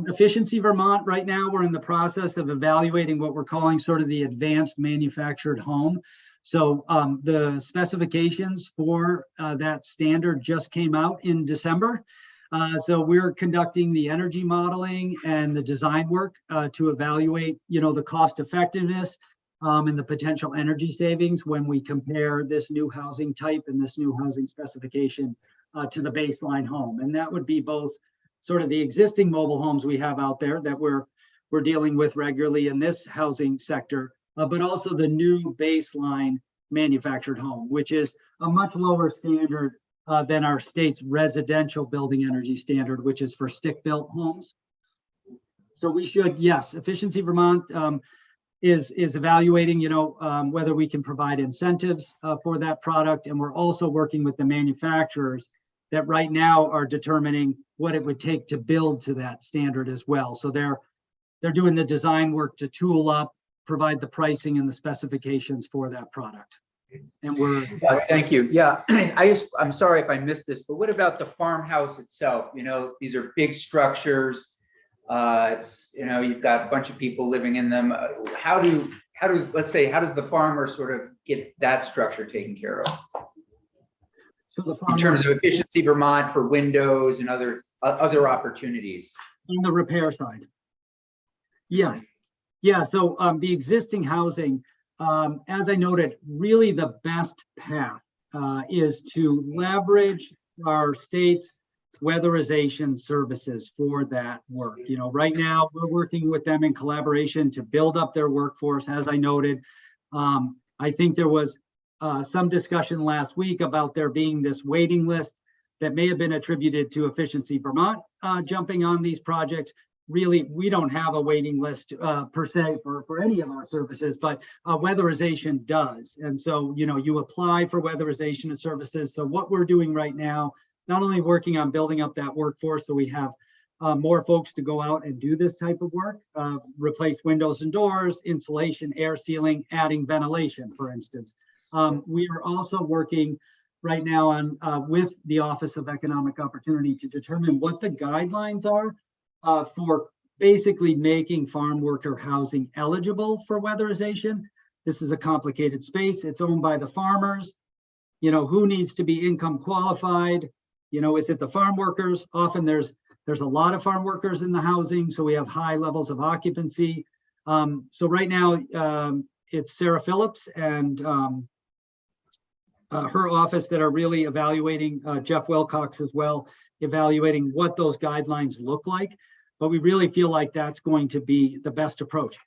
Efficiency Vermont, right now, we're in the process of evaluating what we're calling sort of the advanced manufactured home. So the specifications for that standard just came out in December. So we're conducting the energy modeling and the design work to evaluate, the cost effectiveness and the potential energy savings when we compare this new housing type and this new housing specification to the baseline home. And that would be both sort of the existing mobile homes we have out there that we're dealing with regularly in this housing sector, but also the new baseline manufactured home, which is a much lower standard than our state's residential building energy standard, which is for stick-built homes. So we should, yes, Efficiency Vermont is evaluating, whether we can provide incentives for that product. And we're also working with the manufacturers that right now are determining what it would take to build to that standard as well. So they're doing the design work to tool up, provide the pricing and the specifications for that product. And we're Thank you. Yeah, I'm sorry if I missed this, but what about the farmhouse itself? These are big structures. You've got a bunch of people living in them. How does the farmer sort of get that structure taken care of? In terms of Efficiency Vermont for windows and other opportunities. On the repair side. Yes. Yeah. So the existing housing, as I noted, really the best path is to leverage our state's weatherization services for that work. Right now we're working with them in collaboration to build up their workforce. As I noted, I think there was some discussion last week about there being this waiting list that may have been attributed to Efficiency Vermont jumping on these projects. Really, we don't have a waiting list per se for any of our services, but weatherization does. And so, you apply for weatherization of services. So what we're doing right now, not only working on building up that workforce so we have more folks to go out and do this type of work, replace windows and doors, insulation, air sealing, adding ventilation, for instance. We are also working right now on with the Office of Economic Opportunity to determine what the guidelines are for basically making farm worker housing eligible for weatherization. This is a complicated space. It's owned by the farmers. Who needs to be income qualified? Is it the farm workers? Often there's a lot of farm workers in the housing, so we have high levels of occupancy. So right now it's Sarah Phillips and her office that are really evaluating, Jeff Wilcox as well, evaluating what those guidelines look like. But we really feel like that's going to be the best approach.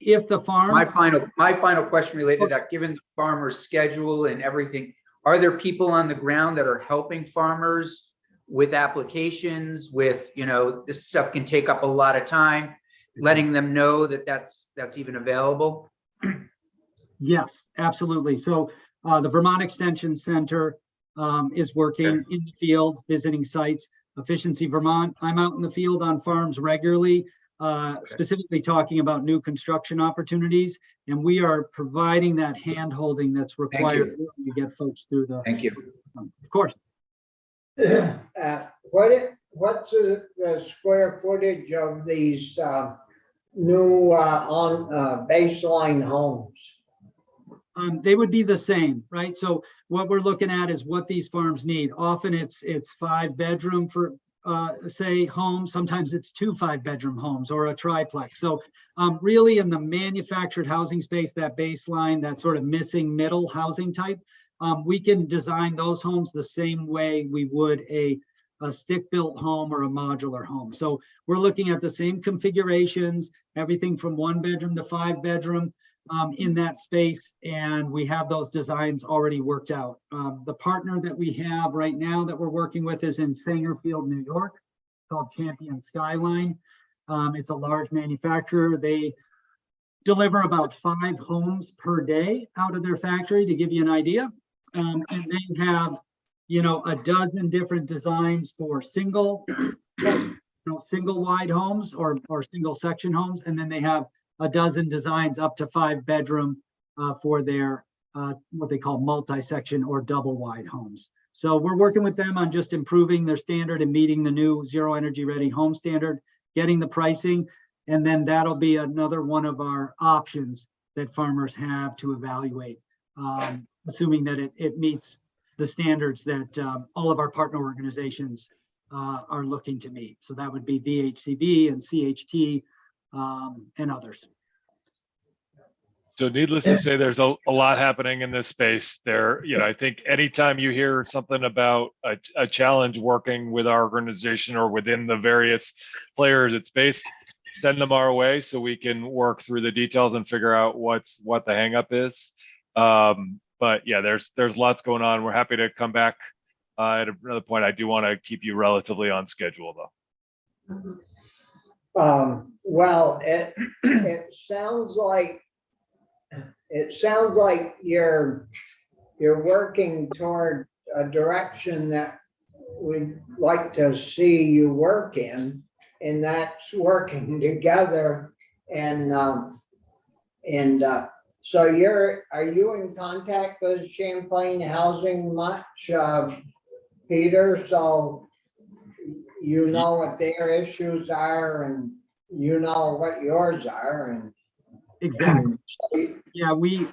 If the farm— My final question related to that, given the farmer's schedule and everything, are there people on the ground that are helping farmers with applications, with, this stuff can take up a lot of time, letting them know that that's even available? Yes, absolutely. So the Vermont Extension Center is working in the field, visiting sites. Efficiency Vermont, I'm out in the field on farms regularly, specifically talking about new construction opportunities. And we are providing that hand-holding that's required to get folks through the— Thank you. Of course. What's the square footage of these new on baseline homes? They would be the same, right? So what we're looking at is what these farms need. Often it's 5-bedroom for say homes. Sometimes it's 2 5-bedroom homes or a triplex. So really in the manufactured housing space, that baseline, that sort of missing middle housing type, we can design those homes the same way we would a stick-built home or a modular home. So we're looking at the same configurations, everything from 1-bedroom to 5-bedroom. In that space, and we have those designs already worked out. The partner that we have right now that we're working with is in Sangerfield, New York, called Champion Skyline. It's a large manufacturer. They deliver about 5 homes per day out of their factory, to give you an idea. And they have, a dozen different designs for single wide homes or single section homes, and then they have a dozen designs up to 5-bedroom for their what they call multi-section or double wide homes. So we're working with them on just improving their standard and meeting the new zero energy ready home standard, getting the pricing, and then that'll be another one of our options that farmers have to evaluate, assuming that it meets the standards that all of our partner organizations are looking to meet. So that would be VHCB and CHT and others. So needless to say, there's a lot happening in this space there. I think anytime you hear something about a challenge working with our organization or within the various players at space, send them our way so we can work through the details and figure out what the hangup is. But yeah, there's lots going on. We're happy to come back at another point. I do want to keep you relatively on schedule though. Well, it sounds like you're working toward a direction that we'd like to see you work in, and that's working together. And so are you in contact with Champlain Housing much, Peter? So you know what their issues are and you know what yours are. And exactly. Yeah, we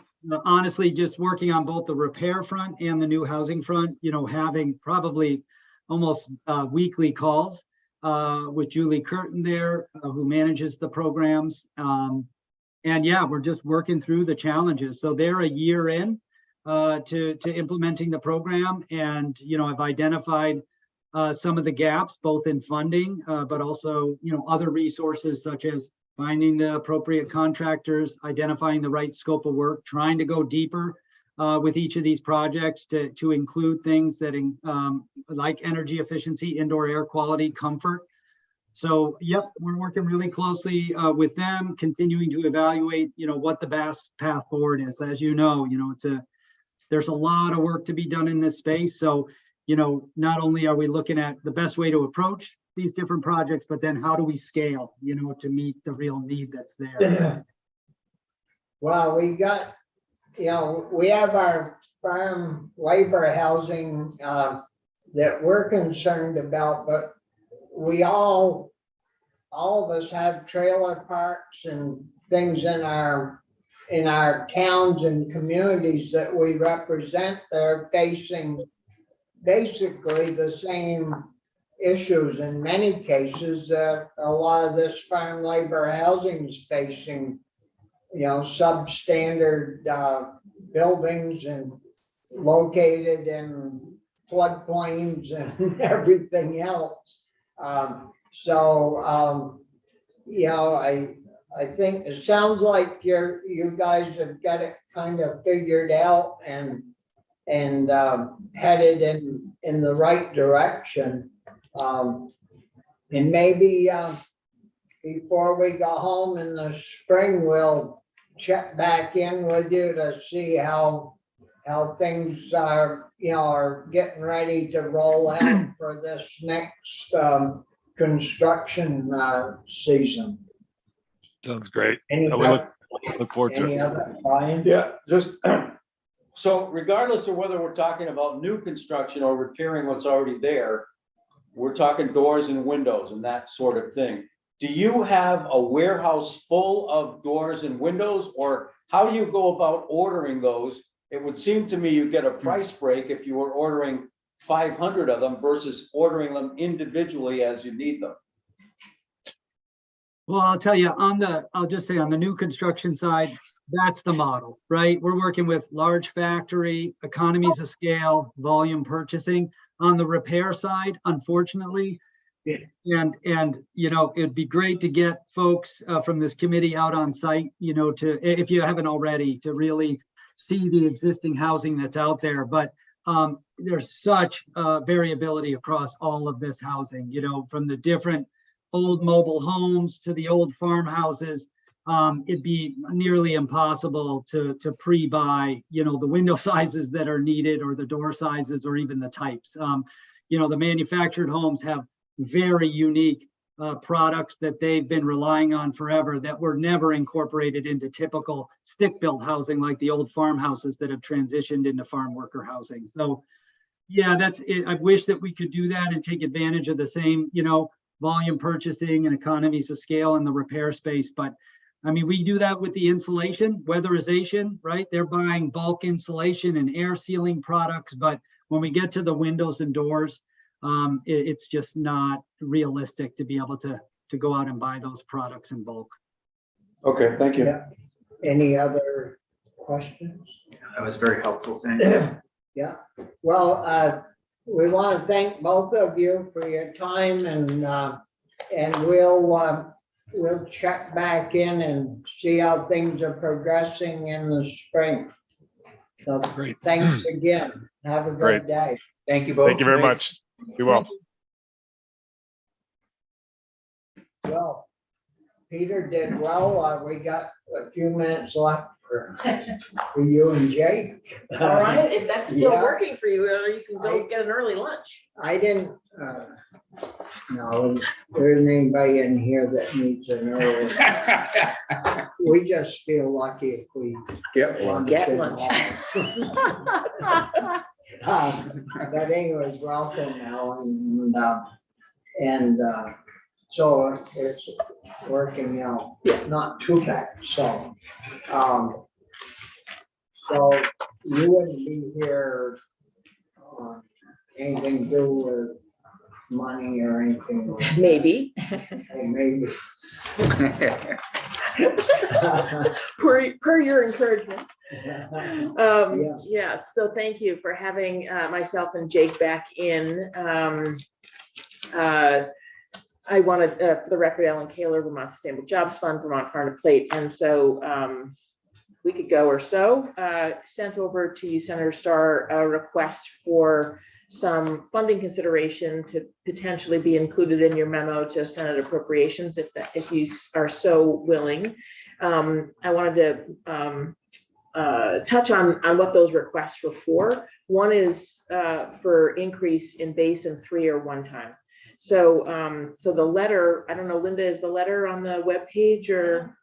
honestly just working on both the repair front and the new housing front, having probably almost weekly calls with Julie Curtin there, who manages the programs. And yeah, we're just working through the challenges. So they're a year in to implementing the program. And, I've identified some of the gaps, both in funding, but also, other resources such as finding the appropriate contractors, identifying the right scope of work, trying to go deeper with each of these projects to include things that like energy efficiency, indoor air quality, comfort. So, yep, we're working really closely with them, continuing to evaluate, what the best path forward is. As you know, there's a lot of work to be done in this space. So, not only are we looking at the best way to approach these different projects, but then how do we scale, to meet the real need that's there? Well, we got, we have our farm labor housing that we're concerned about, but we all of us have trailer parks and things in our towns and communities that we represent. They're facing basically the same issues in many cases that a lot of this farm labor housing is facing, substandard buildings and located in floodplains and everything else. I think it sounds like you guys have got it kind of figured out and headed in the right direction. And maybe before we go home in the spring, we'll check back in with you to see how things are, are getting ready to roll out for this next construction season. Sounds great. We Look forward to it. Brian? Yeah, so regardless of whether we're talking about new construction or repairing what's already there, we're talking doors and windows and that sort of thing. Do you have a warehouse full of doors and windows, or how do you go about ordering those? It would seem to me you get a price break if you were ordering 500 of them versus ordering them individually as you need them. Well, I'll tell you I'll just say on the new construction side, that's the model, right? We're working with large factory, economies of scale, volume purchasing. On the repair side, unfortunately, and it'd be great to get folks from this committee out on site, if you haven't already, to really see the existing housing that's out there. But there's such variability across all of this housing, from the different old mobile homes to the old farmhouses. It'd be nearly impossible to pre-buy, the window sizes that are needed or the door sizes or even the types. The manufactured homes have very unique products that they've been relying on forever that were never incorporated into typical stick-built housing like the old farmhouses that have transitioned into farm worker housing. So, Yeah, that's it. I wish that we could do that and take advantage of the same, volume purchasing and economies of scale in the repair space. But I mean, we do that with the insulation, weatherization, right? They're buying bulk insulation and air sealing products. But when we get to the windows and doors, it's just not realistic to be able to go out and buy those products in bulk. Okay, thank you. Yeah. Any other questions? That was very helpful. Thanks. Yeah, well, we want to thank both of you for your time and we'll check back in and see how things are progressing in the spring. So Great. thanks again. Have a Great. good day. Thank you both. Thank you very much. Be well. Well, Peter did well. We got a few minutes left for you and Jake. All right, if that's still Yeah. working for you, or you can go get an early lunch. I didn't, no, there isn't anybody in here that needs an early. We just feel lucky if we Get lunch. Get at lunch. all. But anyways, welcome now and so it's working out, not too bad, so. So you wouldn't be here, anything to do with money or anything? like that? Maybe, Or maybe. per your encouragement. Yeah. Yeah, so thank you for having myself and Jake back in. I wanted, for the record, Ellen Kaler, Vermont Sustainable Jobs Fund, Vermont Farm to Plate. And so a week ago or so, sent over to you, Senator Starr, a request for some funding consideration to potentially be included in your memo to Senate appropriations, if you are so willing. I wanted to touch on what those requests were for. One is for increase in base and 3 or 1 time. So, so the letter, I don't know, Linda, is the letter on the webpage or?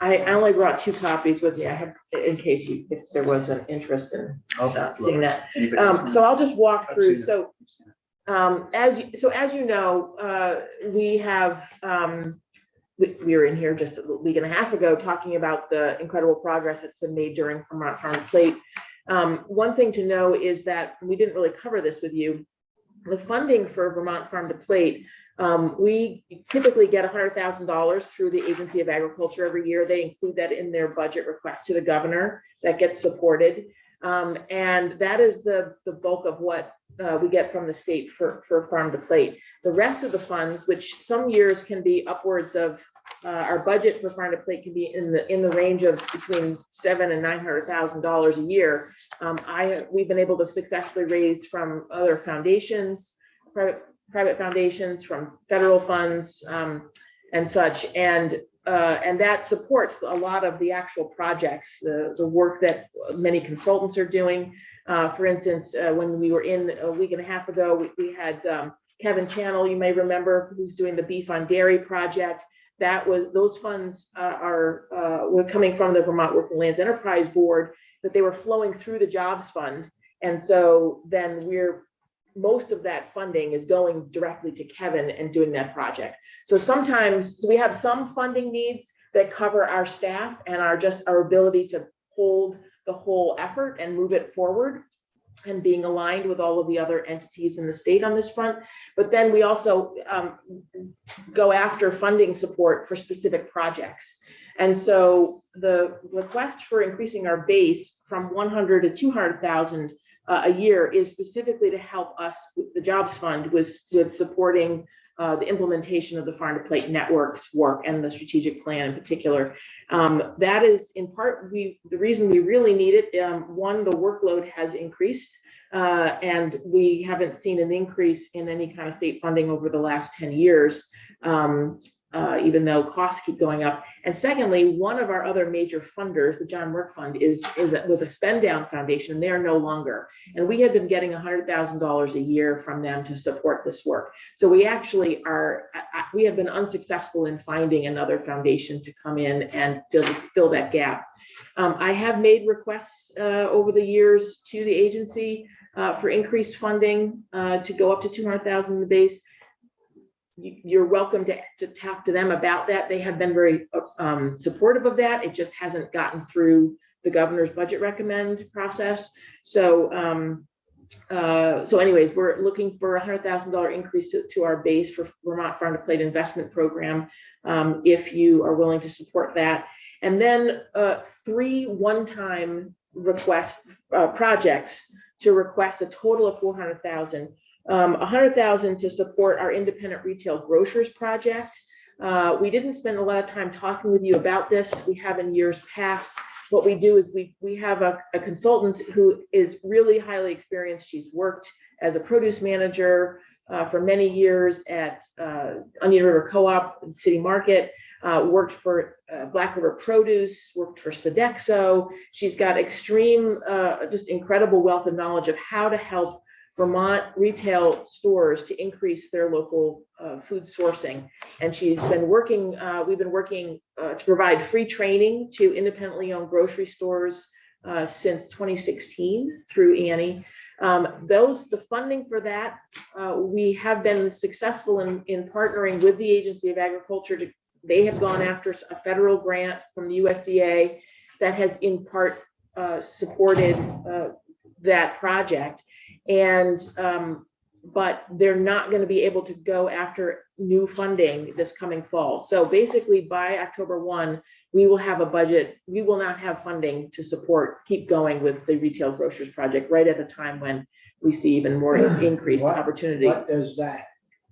I only brought 2 copies with me. I have, in case if there was an interest in seeing that. So I'll just walk through. So, as you know, we have, we were in here just a week and a half ago talking about the incredible progress that's been made during Vermont Farm to Plate. One thing to know is that we didn't really cover this with you. The funding for Vermont Farm to Plate, we typically get $100,000 through the Agency of Agriculture every year. They include that in their budget request to the governor that gets supported. And that is the bulk of what we get from the state for Farm to Plate. The rest of the funds, which some years can be upwards of, our budget for Farm to Plate can be in the range of between $700,000 and $900,000 a year. We've been able to successfully raise from other foundations, private foundations, from federal funds, and such, and that supports a lot of the actual projects, the work that many consultants are doing. For instance, when we were in a week and a half ago, we had Kevin Channel, you may remember, who's doing the Beef on Dairy project. Those funds were coming from the Vermont Working Lands Enterprise Board, but they were flowing through the Jobs Fund. And so then most of that funding is going directly to Kevin and doing that project. So sometimes we have some funding needs that cover our staff and our ability to hold the whole effort and move it forward, and being aligned with all of the other entities in the state on this front. But then we also go after funding support for specific projects. And so the request for increasing our base from 100 to 200,000 a year is specifically to help us with the Jobs Fund with supporting the implementation of the Farm to Plate Network's work and the strategic plan in particular. That is in part the reason we really need it. One, the workload has increased, and we haven't seen an increase in any kind of state funding over the last 10 years. Even though costs keep going up. And secondly, one of our other major funders, the John Merck Fund, was a spend down foundation, and they are no longer. And we had been getting $100,000 a year from them to support this work. So we actually we have been unsuccessful in finding another foundation to come in and fill that gap. I have made requests over the years to the agency for increased funding to go up to 200,000 in the base. You're welcome to talk to them about that. They have been very supportive of that. It just hasn't gotten through the governor's budget recommend process. So anyways, we're looking for $100,000 increase to our base for Vermont Farm to Plate Investment Program, if you are willing to support that. And then 3 one-time request projects to request a total of 400,000. 100,000 to support our independent retail grocers project. We didn't spend a lot of time talking with you about this. We have in years past. What we do is we have a consultant who is really highly experienced. She's worked as a produce manager for many years at Onion River Co-op and City Market, worked for Black River Produce, worked for Sodexo. She's got extreme, just incredible wealth of knowledge of how to help Vermont retail stores to increase their local food sourcing. And she's been working, we've been working to provide free training to independently owned grocery stores since 2016 through Annie. The funding for that, we have been successful in partnering with the Agency of Agriculture. They have gone after a federal grant from the USDA that has in part supported that project. And but they're not going to be able to go after new funding this coming fall. So basically by October 1, we will have a budget. We will not have funding to keep going with the retail grocers project right at the time when we see even more increased opportunity. What does that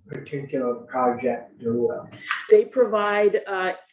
particular project do? They provide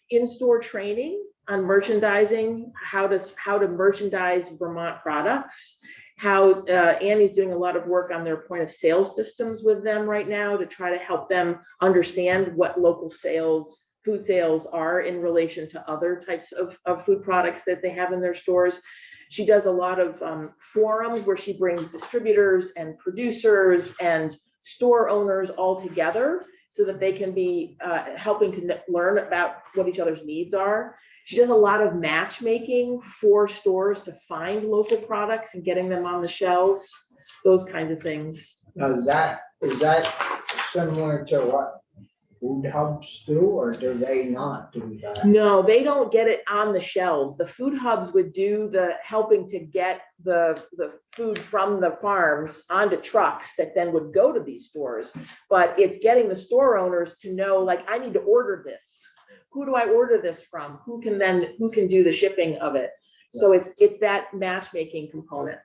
in-store training on merchandising, how to merchandise Vermont products. How Annie's doing a lot of work on their point of sale systems with them right now to try to help them understand what local food sales are in relation to other types of food products that they have in their stores. She does a lot of forums where she brings distributors and producers and store owners all together so that they can be helping to learn about what each other's needs are. She does a lot of matchmaking for stores to find local products and getting them on the shelves, those kinds of things. Now, is that similar to what food hubs do, or do they not do that? No, they don't get it on the shelves. The food hubs would do the helping to get the food from the farms onto trucks that then would go to these stores. But it's getting the store owners to know, like, I need to order this. Who do I order this from? Who can do the shipping of it? So it's that matchmaking component.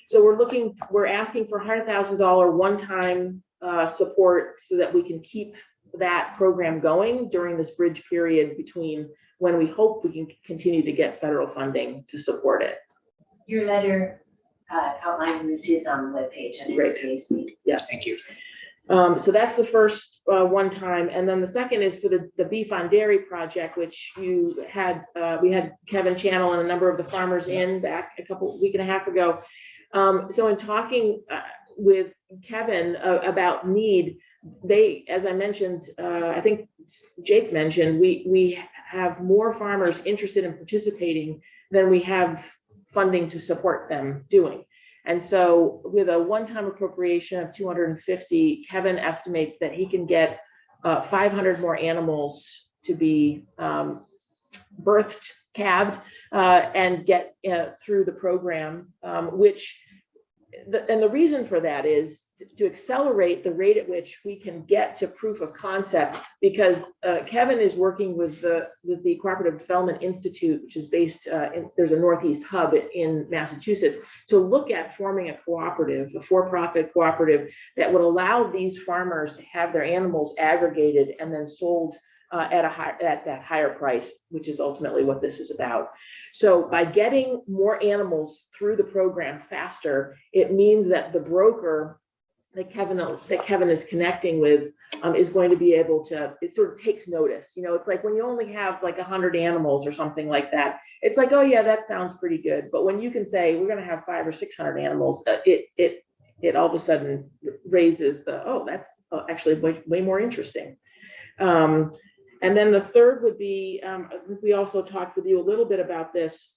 So we're asking for $100,000 one-time support so that we can keep that program going during this bridge period between when we hope we can continue to get federal funding to support it. Your letter outlining this is on the webpage. Great. Yeah, thank you. So that's the first one time. And then the second is for the beef on dairy project, which we had Kevin Channel and a number of the farmers in back a week and a half ago. So in talking with Kevin about need, as I mentioned, I think Jake mentioned, we have more farmers interested in participating than we have funding to support them doing. And so with a one-time appropriation of 250, Kevin estimates that he can get 500 more animals to be birthed, calved, and get through the program, and the reason for that is to accelerate the rate at which we can get to proof of concept, because Kevin is working with the Cooperative Development Institute, which is based there's a Northeast hub in Massachusetts, to look at forming a cooperative, a for-profit cooperative that would allow these farmers to have their animals aggregated and then sold at that higher price, which is ultimately what this is about. So by getting more animals through the program faster, it means that the broker that Kevin is connecting with is going to be able to, it sort of takes notice. You know, it's like when you only have like 100 animals or something like that, it's like, oh yeah, that sounds pretty good. But when you can say we're going to have 500 or 600 animals, it all of a sudden raises that's actually way more interesting. And then the third would be, we also talked with you a little bit about this.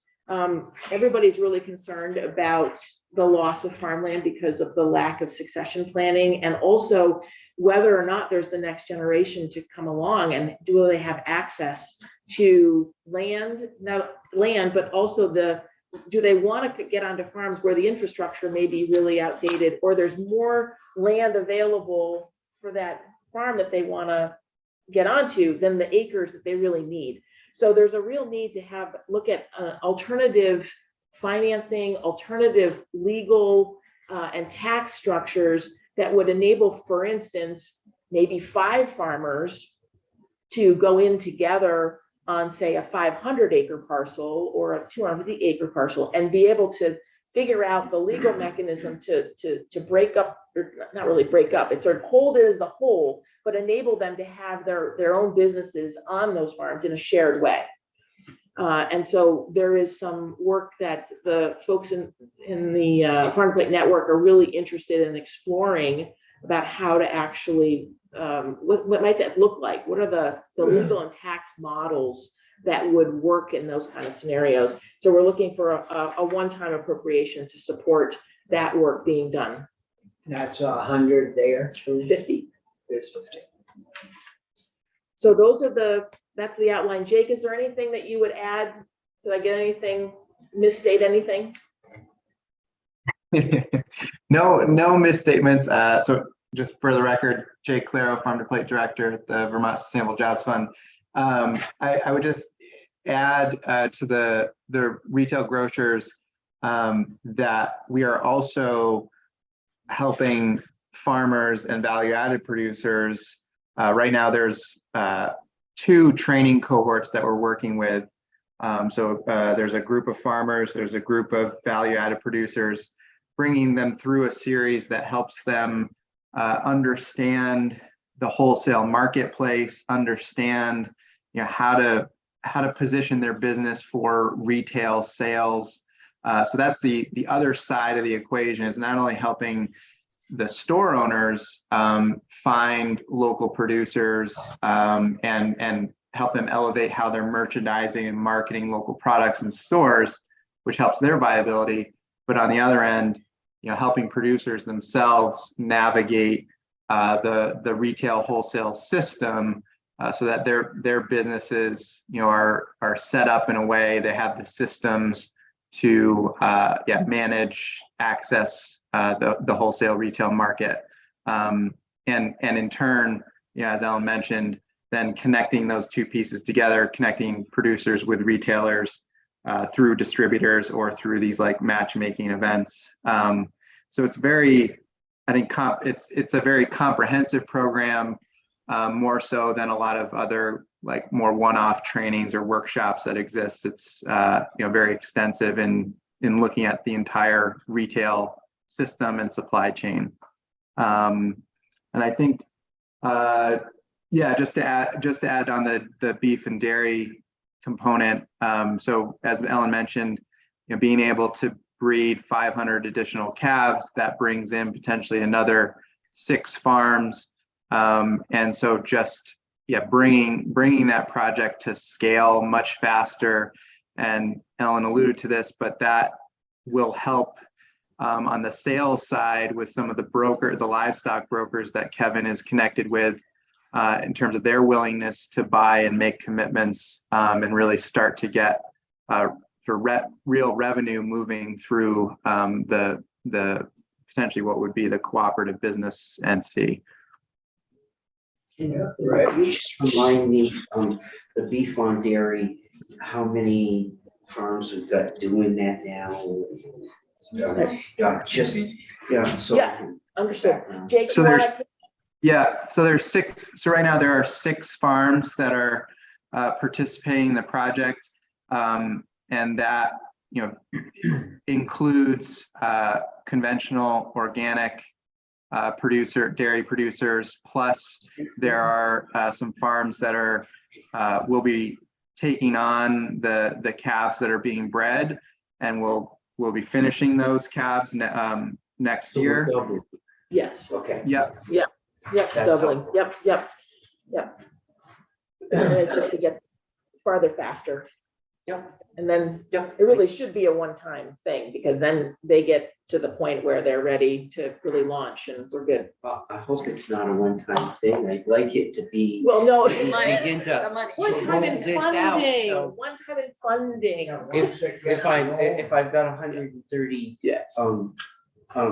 everybody's really concerned about the loss of farmland because of the lack of succession planning, and also whether or not there's the next generation to come along, and do they have access to land, not land, but also do they want to get onto farms where the infrastructure may be really outdated, or there's more land available for that farm that they want to get onto than the acres that they really need. So there's a real need to look at alternative financing, alternative legal and tax structures that would enable, for instance, maybe 5 farmers to go in together on, say, a 500-acre parcel or a 250-acre parcel, and be able to figure out the legal mechanism to break up, or not really break up, it's sort of hold it as a whole, but enable them to have their own businesses on those farms in a shared way. And so there is some work that the folks in the Farm Plate Network are really interested in exploring about how to actually, what might that look like? What are the legal and tax models that would work in those kind of scenarios? So we're looking for a one-time appropriation to support that work being done. That's 100 there. 50. It's 50. So that's the outline. Jake, is there anything that you would add? Did I get anything, misstate anything? No misstatements. So just for the record, Jake Claro, Farm to Plate Director at the Vermont Sustainable Jobs Fund. I would just add to the retail grocers that we are also helping farmers and value-added producers. Right now, there's 2 training cohorts that we're working with. So there's a group of farmers, there's a group of value-added producers, bringing them through a series that helps them understand the wholesale marketplace, understand how to position their business for retail sales. So that's the other side of the equation, is not only helping the store owners find local producers and help them elevate how they're merchandising and marketing local products in stores, which helps their viability. But on the other end, helping producers themselves navigate the retail wholesale system so that their businesses are set up in a way they have the systems to manage, access the wholesale retail market, and in turn, as Ellen mentioned, then connecting those 2 pieces together, connecting producers with retailers through distributors or through these like matchmaking events. So it's very, I think it's a very comprehensive program, more so than a lot of other like more one-off trainings or workshops that exist. It's very extensive in looking at the entire retail system and supply chain. And I think just to add on the beef and dairy component. So as Ellen mentioned, being able to breed 500 additional calves, that brings in potentially another 6 farms. And so just bringing that project to scale much faster. And Ellen alluded to this, but that will help on the sales side with some of the livestock brokers that Kevin is connected with in terms of their willingness to buy and make commitments and really start to get real revenue moving through the potentially what would be the cooperative business entity. Right. You just remind me, the beef on dairy, how many farms we've got doing that now? Understood. Jake, so there's 6. So right now there are 6 farms that are participating in the project, and that includes conventional organic dairy producers, plus there are some farms that are will be taking on the calves that are being bred, and we'll be finishing those calves next year. Yes. Okay. Yep. Yep. Doubling. Yep. And it's just to get farther faster. Yep. And then Yep. it really should be a one-time thing, because then they get to the point where they're ready to really launch and we're good. Well, I hope it's not a one-time thing. I'd like it to be. Well, no. Begin to One time in roll this out, funding, so one time in funding. if I've got 130. Yeah.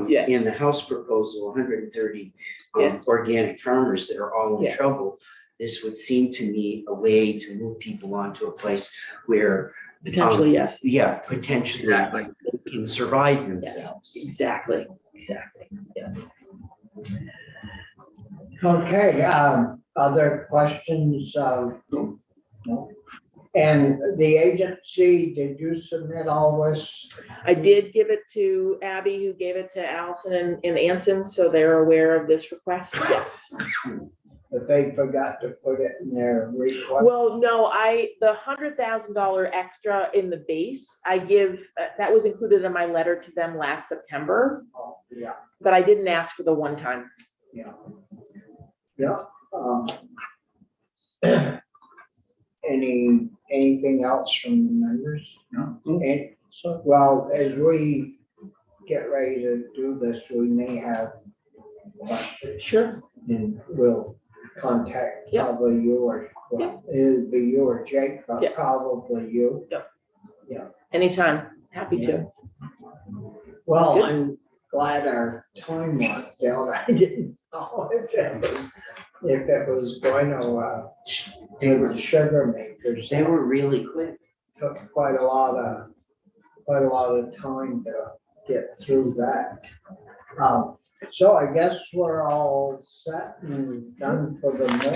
Yeah. In the House proposal, 130 Yeah. organic farmers that are all in Yeah. trouble. This would seem to me a way to move people onto a place where. Potentially, yes. Yeah, potentially they can survive Yes, themselves. exactly, yeah. Okay, other questions? No? And the agency, did you submit all this? I did give it to Abby, who gave it to Allison and Anson, so they're aware of this request, yes. But they forgot to put it in their request? Well, no, the $100,000 extra in the base, I give, that was included in my letter to them last September, Oh, yeah, but I didn't ask for the one time. yeah. Yeah. Anything else from the members? No. And, well, as we get ready to do this, we may have questions. Sure. And we'll contact Yep. probably you or, well, it'll be you or Jake, but Yep. probably you. Anytime, happy to. Well, Good. I'm glad our time worked out. I didn't know if it was going to, do the sugar makers. They were really quick. Took quite a lot of time to get through that. So I guess we're all set and done for the morning.